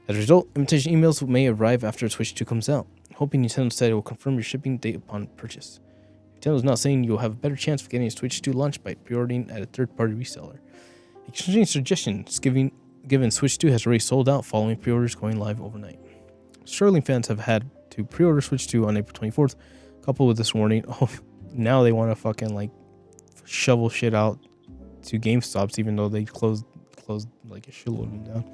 As a result, invitation emails may arrive after Switch 2 comes out. Hoping Nintendo said it will confirm your shipping date upon purchase. Nintendo is not saying you'll have a better chance of getting a Switch 2 launched by pre-ordering at a third-party reseller. Exchanging suggestions given Switch 2 has already sold out following pre-orders going live overnight. Struggling fans have had to pre-order Switch 2 on April 24th, coupled with this warning. Oh, now they want to fucking like shovel shit out to GameStops, even though they closed like a shitload of them down.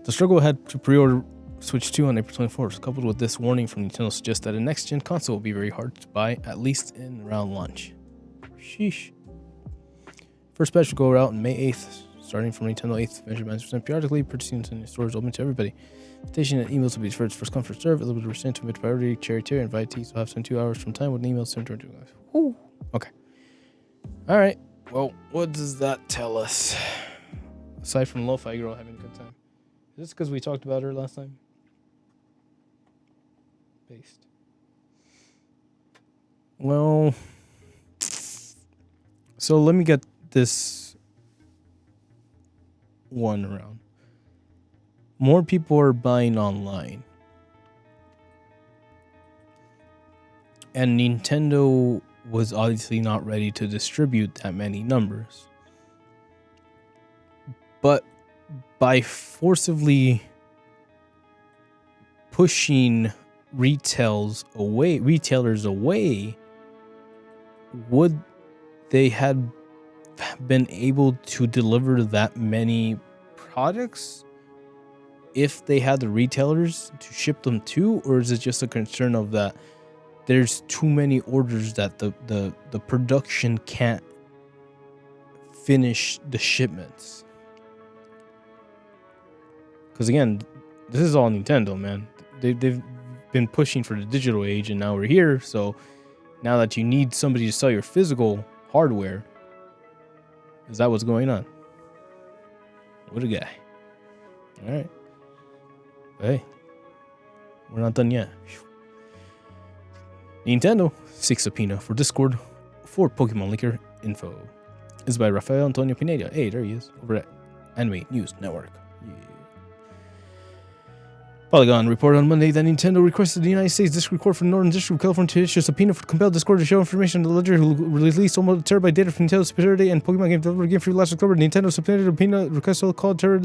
The struggle had to pre-order Switch 2 on April 24th, coupled with this warning from Nintendo, suggests that a next-gen console will be very hard to buy, at least in around launch. Sheesh. First batch will go out on May 8th, starting from Nintendo 8th, measured by % periodically, purchasing in stores open to everybody. Invitation and emails will be deferred first come, first serve, eligible to resend to mid-priority, cherry tier, and invitees will have 72 hours from time with an email sent to guys. Woo. Okay. Alright, well, what does that tell us? Aside from Lo-Fi Girl having a good time. Is this because we talked about her last time? Paste. Well, so let me get this one around. More people are buying online. And Nintendo was obviously not ready to distribute that many numbers. But by forcibly pushing retailers away, would they had been able to deliver that many products if they had the retailers to ship them to? Or is it just a concern of that there's too many orders that the production can't finish the shipments? Because again, this is all Nintendo, man. They've been pushing for the digital age, and now we're here. So now that you need somebody to sell your physical hardware, is that what's going on? What a guy. All right. Hey, we're not done yet. Nintendo seeks subpoena for Discord for Pokemon leaker info. This is by Rafael Antonio Pineda. Hey, there he is, over at Anime News Network. Yeah. Polygon reported on Monday that Nintendo requested the United States District Court for the Northern District of California to issue a subpoena for compelled Discord to show information on the ledger who released almost a terabyte data from Nintendo's subsidiary and Pokemon game developer Game Freak last October. Nintendo subpoenaed a subpoena request called Terra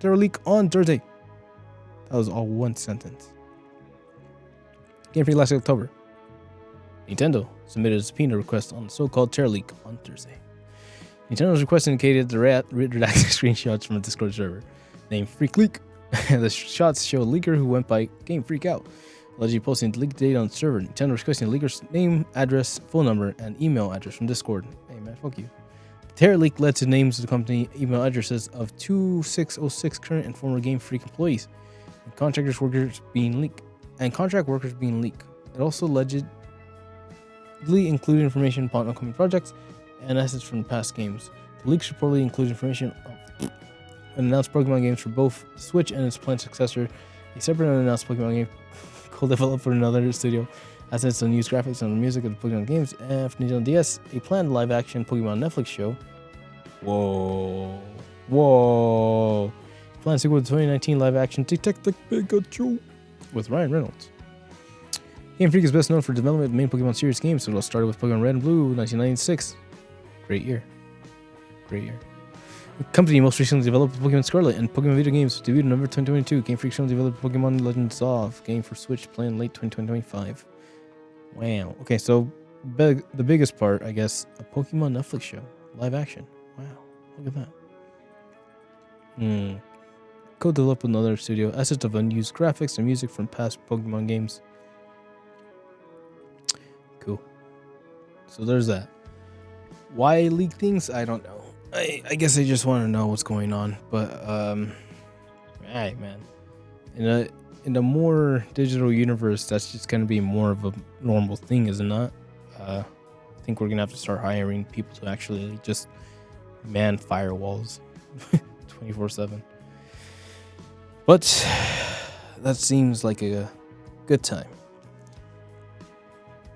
Leak on Thursday. That was all one sentence. Game Freak last October. Nintendo submitted a subpoena request on the so-called Terra Leak on Thursday. Nintendo's request indicated the redacted screenshots from a Discord server named Freak Leak. The shots show a leaker who went by Game Freak Out, allegedly posting the leaked data on the server. Nintendo requesting the leaker's name, address, phone number, and email address from Discord. Hey man, fuck you. The Terra Leak led to names of the company email addresses of 2606 current and former Game Freak employees, and contract workers being leaked. It also allegedly included information upon upcoming projects and assets from past games. The leaks reportedly include information of unannounced Pokemon games for both Switch and its planned successor, a separate unannounced Pokemon game co-developed for another studio, assets on used graphics on the music of the Pokemon games, and for Nintendo DS, a planned live-action Pokemon Netflix show. Whoa. Planned sequel to 2019 live-action Detective Pikachu with Ryan Reynolds. Game Freak is best known for the development of main Pokemon series games, so it all started with Pokemon Red and Blue, 1996. Great year. The company most recently developed Pokemon Scarlet and Pokemon video games, debuted in November 2022. Game Freak recently developed Pokemon Legends of game for Switch, planned late 2025. Wow. Okay, so the biggest part, I guess, a Pokemon Netflix show, live action. Wow, look at that. Co-developed with another studio, assets of unused graphics and music from past Pokemon games. Cool. So there's that. Why leak things? I don't know. I guess I just want to know what's going on, but alright, man. In a more digital universe, that's just gonna be more of a normal thing, is it not? I think we're gonna have to start hiring people to actually just man firewalls 24/7. But that seems like a good time.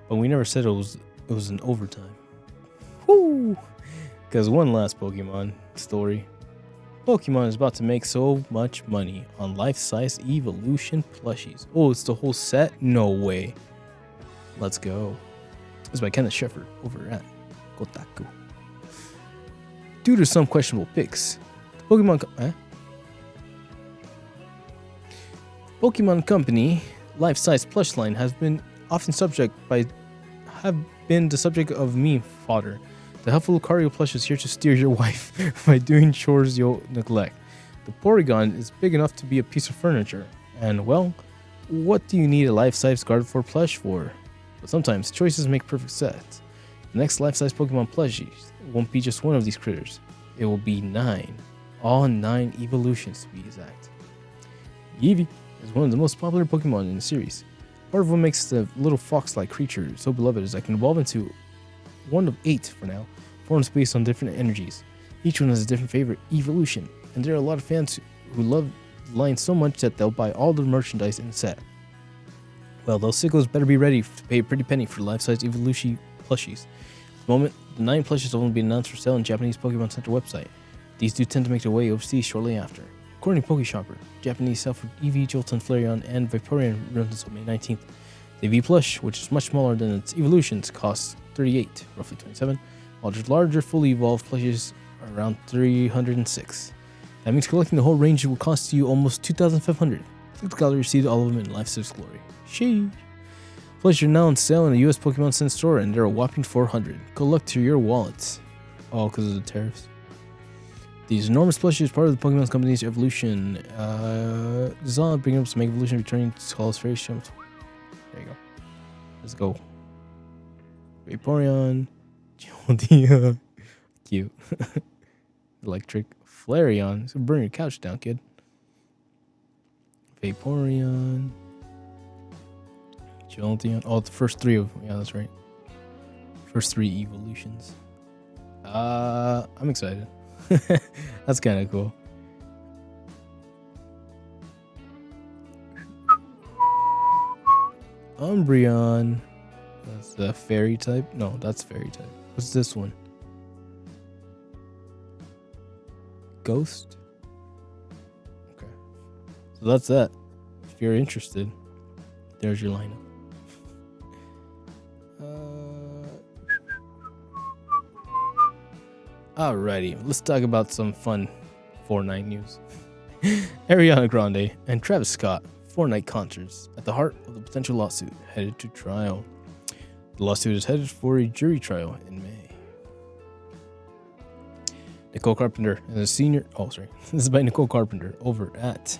But we never said it was an overtime. Woo! Because one last Pokemon story. Pokemon is about to make so much money on life-size evolution plushies. Oh, it's the whole set? No way. Let's go. This is by Kenneth Shepard over at Kotaku. Due to some questionable picks, the Pokemon Company life-size plush line has been often the subject of meme fodder. The helpful Lucario plush is here to steer your wife by doing chores you'll neglect. The Porygon is big enough to be a piece of furniture. And, well, what do you need a life-size Gardevoir plush for? But sometimes choices make perfect sense. The next life-size Pokemon plushies won't be just one of these critters. It will be 9. All 9 evolutions to be exact. Eevee is one of the most popular Pokemon in the series. Part of what makes the little fox-like creature so beloved is that it can evolve into one of 8 for now, forms based on different energies. Each one has a different favorite evolution, and there are a lot of fans who love the line so much that they'll buy all the merchandise in the set. Well, those sickos better be ready to pay a pretty penny for life-size evolution plushies. At the moment, the 9 plushies have only been announced for sale on Japanese Pokemon Center website. These do tend to make their way overseas shortly after. According to PokeShopper, Japanese sell for Eevee, Jolteon, Flareon, and Vaporeon runs until May 19th. The V plush, which is much smaller than its evolutions, costs $38, roughly $27, while the larger fully evolved plushes are around $306. That means collecting the whole range will cost you almost $2,500. 6 gallery received all of them in Life's glory. Sheesh. Plushies are now on sale in the US Pokemon Center store, and they're a whopping $400. Good luck to your wallets. All because of the tariffs. These enormous plushies are part of the Pokemon Company's evolution. Designed bring up to make evolution returning to Call's Fairy Shimp. There you go. Let's go. Vaporeon. Jolteon. Cute. Electric. Flareon. It's gonna burn your couch down, kid. Vaporeon. Jolteon. Oh, the first 3 of... Yeah, that's right. First 3 evolutions. I'm excited. That's kind of cool. Umbreon. That's the fairy type. No, that's fairy type. What's this one? Ghost. Okay. So that's that. If you're interested, there's your lineup. Alrighty, let's talk about some fun Fortnite news. Ariana Grande and Travis Scott Fortnite concerts at the heart of the potential lawsuit headed to trial. The lawsuit is headed for a jury trial in May. Nicole Carpenter is a senior... Oh, sorry. This is by Nicole Carpenter over at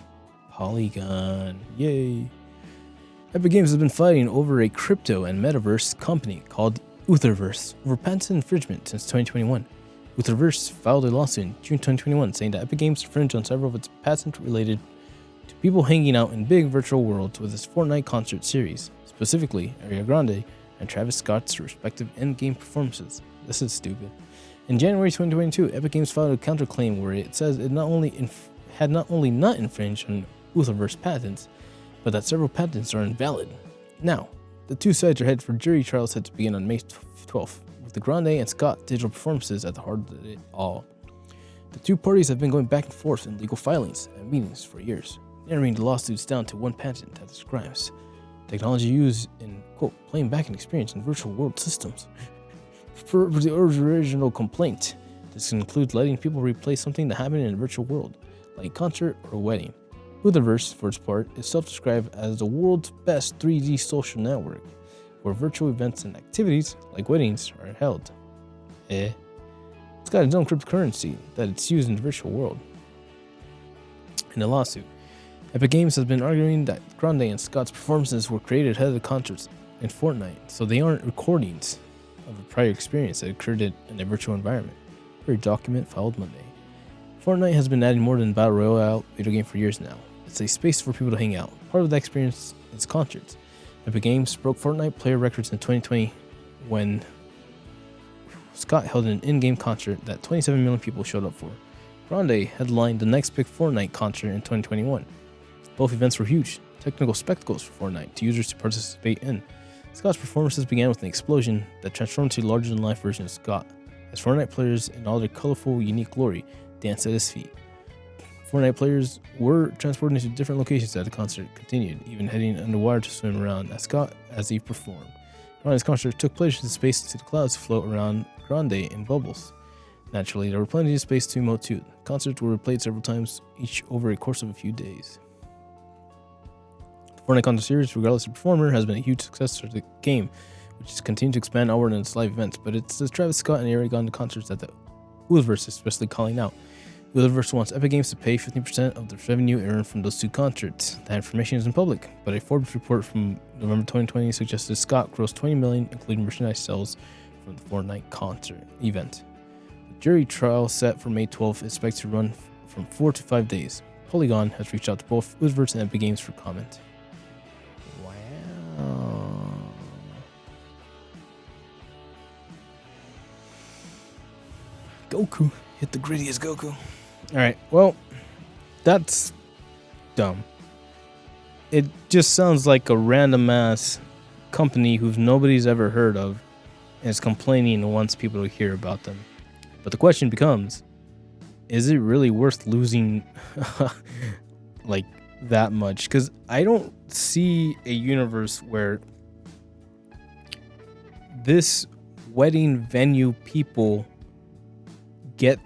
Polygon. Yay. Epic Games has been fighting over a crypto and metaverse company called Utherverse over patent infringement since 2021. Utherverse filed a lawsuit in June 2021 saying that Epic Games infringed on several of its patents related to people hanging out in big virtual worlds with its Fortnite concert series, specifically Ariana Grande and Travis Scott's respective in-game performances. This is stupid. In January 2022, Epic Games filed a counterclaim where it says it had not only not infringed on Utherverse patents, but that several patents are invalid. Now, the two sides are headed for jury trial set to begin on May 12th, with the Grande and Scott digital performances at the heart of it all. The two parties have been going back and forth in legal filings and meetings for years, narrowing the lawsuits down to one patent that describes technology used in, quote, playing back an experience in virtual world systems. For the original complaint, this includes letting people replay something that happened in a virtual world, like a concert or a wedding. Utherverse, for its part, is self-described as the world's best 3D social network, where virtual events and activities, like weddings, are held. It's got its own cryptocurrency that it's used in the virtual world. In the lawsuit, Epic Games has been arguing that Grande and Scott's performances were created ahead of the concerts in Fortnite, so they aren't recordings of a prior experience that occurred in a virtual environment, per a document filed Monday. Fortnite has been adding more than Battle Royale video game for years now. It's a space for people to hang out. Part of that experience is concerts. Epic Games broke Fortnite player records in 2020 when Scott held an in-game concert that 27 million people showed up for. Grande headlined the next big Fortnite concert in 2021. Both events were huge, technical spectacles for Fortnite to users to participate in. Scott's performances began with an explosion that transformed to a larger-than-life version of Scott, as Fortnite players in all their colorful, unique glory danced at his feet. Fortnite players were transported into different locations as the concert continued, even heading underwater to swim around as he performed. Grande's concert took players in space to the clouds to float around Grande in bubbles. Naturally, there were plenty of space to emote too. Concerts were replayed several times, each over a course of a few days. The Fortnite concert series, regardless of performer, has been a huge success for the game, which has continued to expand outward in its live events, but it's the Travis Scott and Ariana Grande concerts that the Utherverse is especially calling out. The Utherverse wants Epic Games to pay 50% of the revenue earned from those two concerts. That information isn't public, but a Forbes report from November 2020 suggested Scott grossed $20 million, including merchandise sales from the Fortnite concert event. The jury trial set for May 12th is expected to run from 4 to 5 days. Polygon has reached out to both Utherverse and Epic Games for comment. Wow. Goku. Hit the grittiest Goku. Alright, well, that's dumb. It just sounds like a random ass company who nobody's ever heard of and is complaining and wants people to hear about them. But the question becomes, is it really worth losing like that much? Because I don't see a universe where this wedding venue people get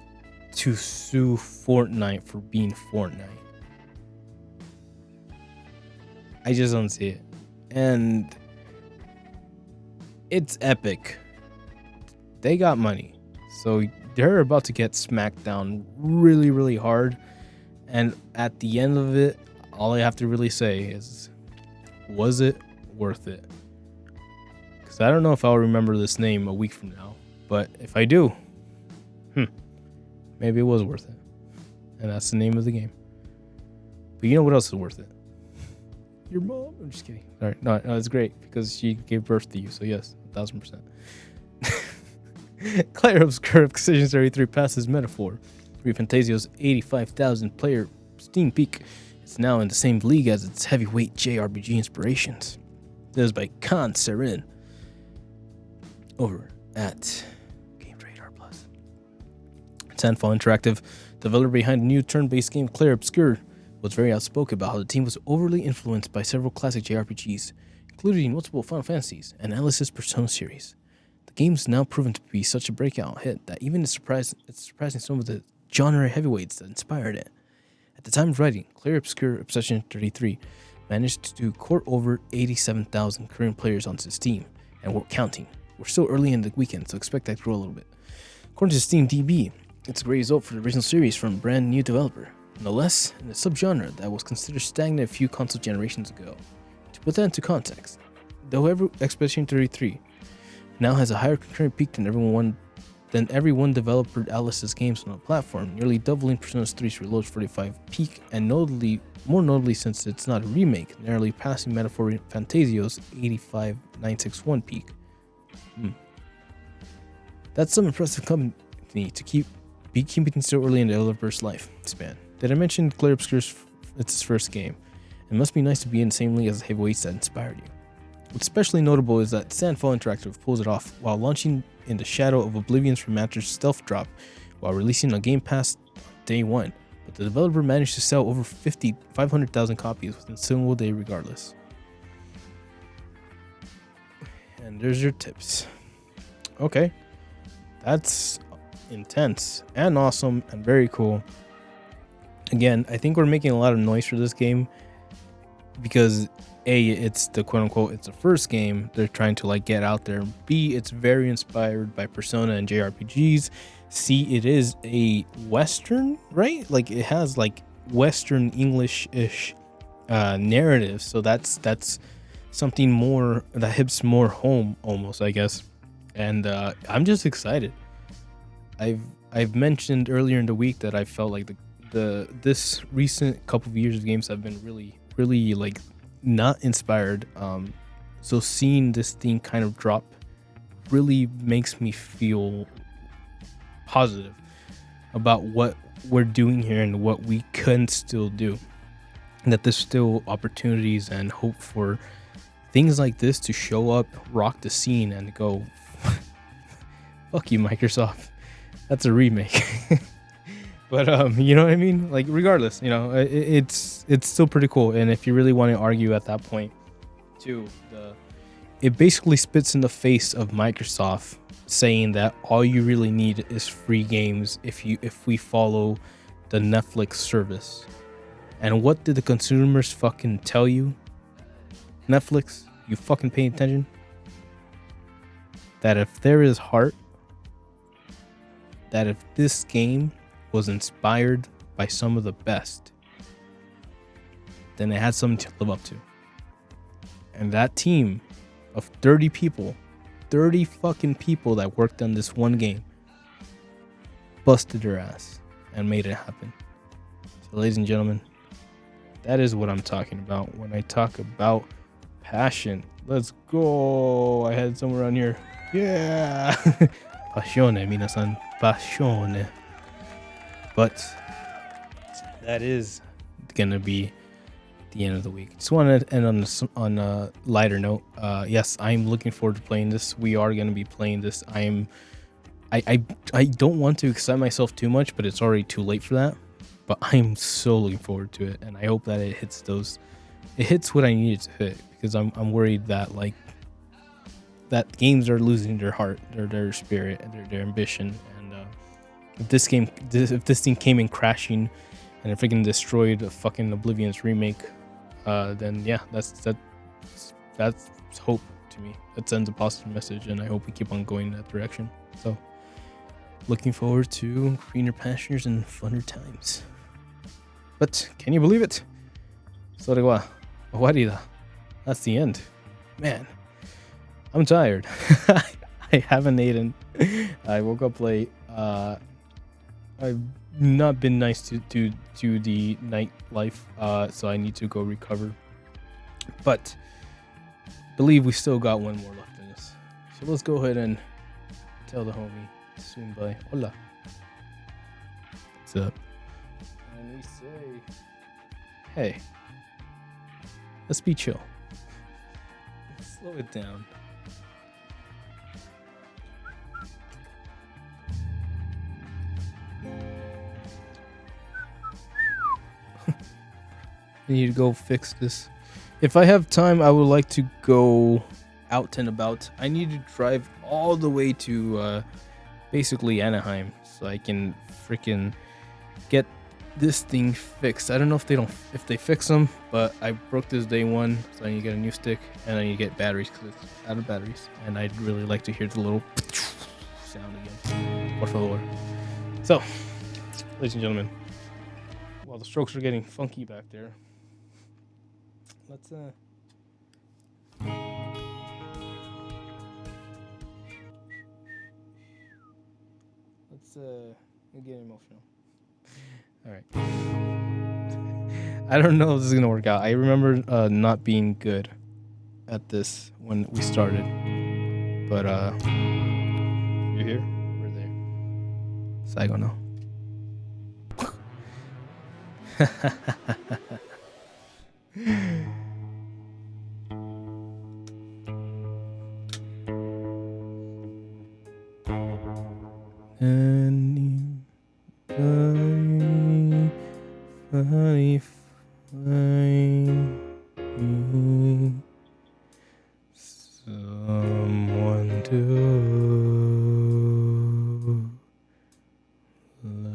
to sue Fortnite for being Fortnite. I just don't see it. And it's Epic. They got money. So they're about to get smacked down really, really hard. And at the end of it, all I have to really say is, was it worth it? Because I don't know if I'll remember this name a week from now. But if I do, maybe it was worth it. And that's the name of the game. But you know what else is worth it? Your mom. I'm just kidding. All right. No, it's great because she gave birth to you. So yes, 1,000%. Claire Obscure Excision 33 passes Metaphor. Fantasio's 85,000 player Steam peak. It's now in the same league as its heavyweight JRPG inspirations. This is by Khan Serin over at Games Radar Plus. Sandfall Interactive, developer behind the new turn-based game Claire Obscure, was very outspoken about how the team was overly influenced by several classic JRPGs, including multiple Final Fantasies and Alice's Persona series. The game's now proven to be such a breakout hit that even it's surprising some of the genre heavyweights that inspired it. At the time of writing, Claire Obscure Obsession 33 managed to court over 87,000 current players onto Steam, and we're counting. We're still early in the weekend, so expect that to grow a little bit. According to Steam DB, it's a great result for the original series from a brand new developer, no less in a subgenre that was considered stagnant a few console generations ago. To put that into context, though Expedition 33 now has a higher concurrent peak than every one developer Alice's games on the platform, nearly doubling Persona 3's Reload's 45 peak, and more notably since it's not a remake, narrowly passing Metaphor Fantasio's 85,961 peak. That's some impressive company to keep keeping so early in the developer's life span. Did I mention Claire Obscure's its first game? It must be nice to be in the same league as the heavyweights that inspired you. What's especially notable is that Sandfall Interactive pulls it off while launching in the shadow of Oblivion's remastered Stealth Drop while releasing on Game Pass day one, but the developer managed to sell over 500,000 copies within a single day regardless. And there's your tips. Okay, that's intense and awesome and very cool. Again, I think we're making a lot of noise for this game because A, it's the quote-unquote, it's the first game they're trying to like get out there. B, it's very inspired by Persona and JRPGs. C, it is a Western, right? Like it has like Western English-ish narrative. So that's something more that hits more home almost, I guess. And I'm just excited. I've mentioned earlier in the week that I felt like this recent couple of years of games have been really like not inspired. So seeing this thing kind of drop really makes me feel positive about what we're doing here and what we can still do, and that there's still opportunities and hope for things like this to show up, rock the scene, and go fuck you, Microsoft, that's a remake. But you know what I mean? Like regardless, you know, it's still pretty cool. And if you really want to argue at that point too, it basically spits in the face of Microsoft saying that all you really need is free games if we follow the Netflix service. And what did the consumers fucking tell you? Netflix, you fucking pay attention? That if there is heart, that if this game was inspired by some of the best, then it had something to live up to. And that team of 30 fucking people that worked on this one game busted their ass and made it happen. So ladies and gentlemen, that is what I'm talking about when I talk about passion. Let's go. I had it somewhere around here. Yeah. Passione, minasan. Passione. But that is gonna be the end of the week. Just want to end on a lighter note. Yes, I'm looking forward to playing this. We are gonna be playing this. I don't want to excite myself too much, but it's already too late for that. But I'm so looking forward to it, and I hope that it hits what I need it to hit, because I'm worried that like that games are losing their heart, their spirit, and their ambition. And if this thing came in crashing and it freaking destroyed a fucking Oblivion's remake, then yeah, that's hope to me. That sends a positive message, and I hope we keep on going in that direction. So, looking forward to greener pastures and funner times. But can you believe it? それは終わりだ. That's the end. Man, I'm tired. I haven't eaten. I woke up late. I've not been nice to the nightlife, so I need to go recover. But believe we still got one more left in us. So let's go ahead and tell the homie soon bye. Hola. What's up? And we say, hey, let's be chill. Slow it down. I need to go fix this. If I have time, I would like to go out and about. I need to drive all the way to basically Anaheim so I can freaking get this thing fixed. I don't know if they fix them, but I broke this day one, so I need to get a new stick and I need to get batteries because it's out of batteries. And I'd really like to hear the little sound again. Por favor. So, ladies and gentlemen, while the strokes are getting funky back there, let's get emotional. All right. I don't know if this is gonna work out. I remember not being good at this when we started, but you're here, we're there. Saigo no. Anybody find me someone to love?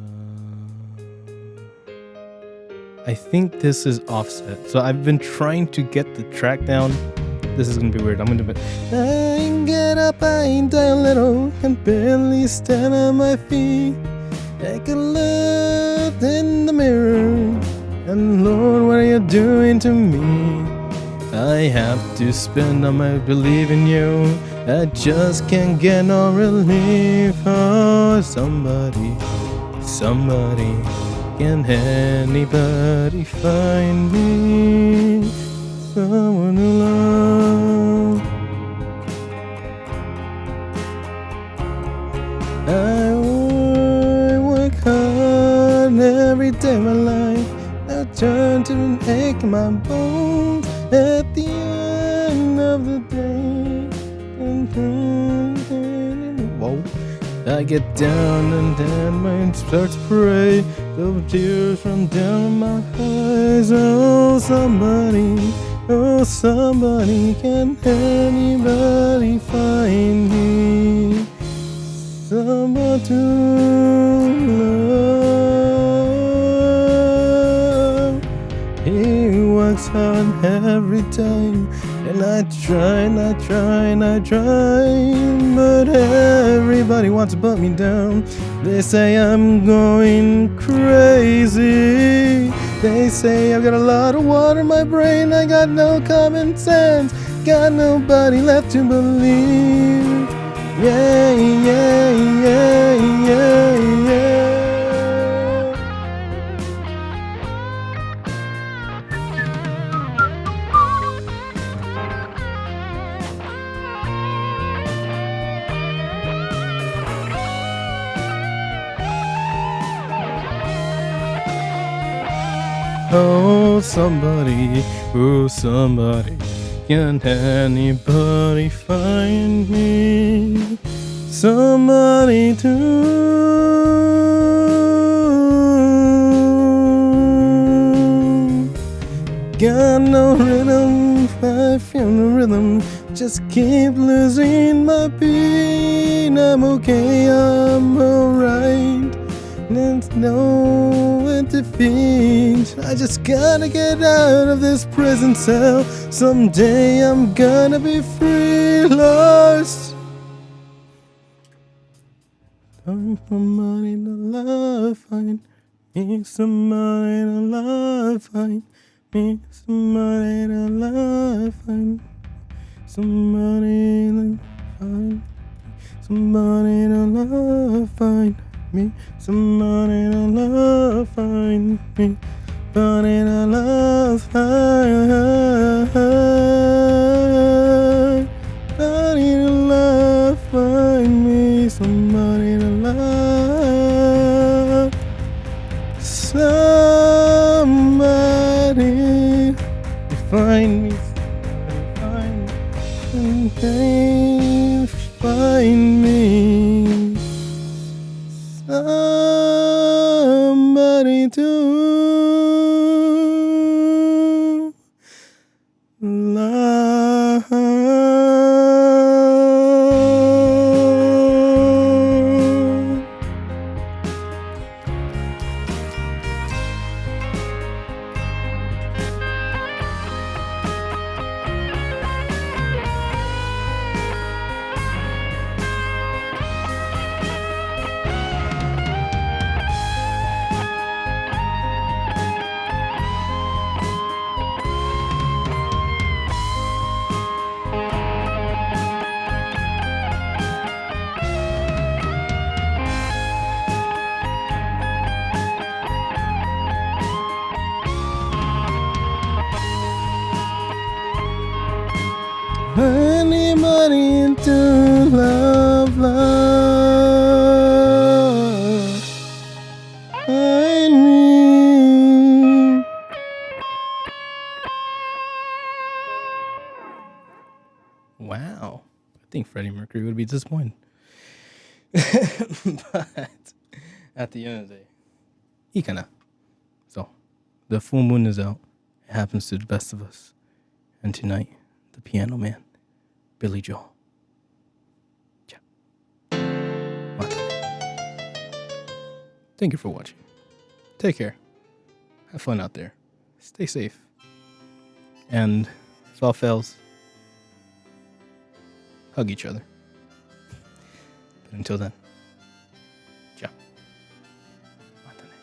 I think this is Offset. So I've been trying to get the track down. This is gonna be weird. I'm gonna do it. I get up, I die a little, and barely stand on my feet. I can look in the mirror, and Lord, what are you doing to me? I have to spend all my belief in you. I just can't get no relief. Oh, somebody, can anybody find me someone to love? I work hard every day of my life. I turn to an ache in my bones at the end of the day. Whoa. I get down and then my start to pray. Those tears run down my eyes. Oh, somebody, can anybody find me someone to love? He works hard every time, and I try, but everybody wants to put me down. They say I'm going crazy. They say I've got a lot of water in my brain. I got no common sense, got nobody left to believe. Yeah. Oh, somebody, can anybody find me somebody to? Got no rhythm, I feel no rhythm, just keep losing my beat. I'm okay, I'm alright. There's nowhere to feed. I just gotta get out of this prison cell. Someday I'm gonna be free, lost. Time for money to love, find me some money to love, find me some money to love, find some money to find some money to love, find me some money to love, find me money to love, find money to love, find me some money to love, somebody find me, find me somebody to love. Anybody into love, love, find me. Wow, I think Freddie Mercury would be disappointed. But at the end of the day, he kinda. So, the full moon is out. It happens to the best of us. And tonight, the piano man, Billy Joel. Ciao. Thank you for watching. Take care. Have fun out there. Stay safe. And if all fails, hug each other. But until then, ciao. Matane.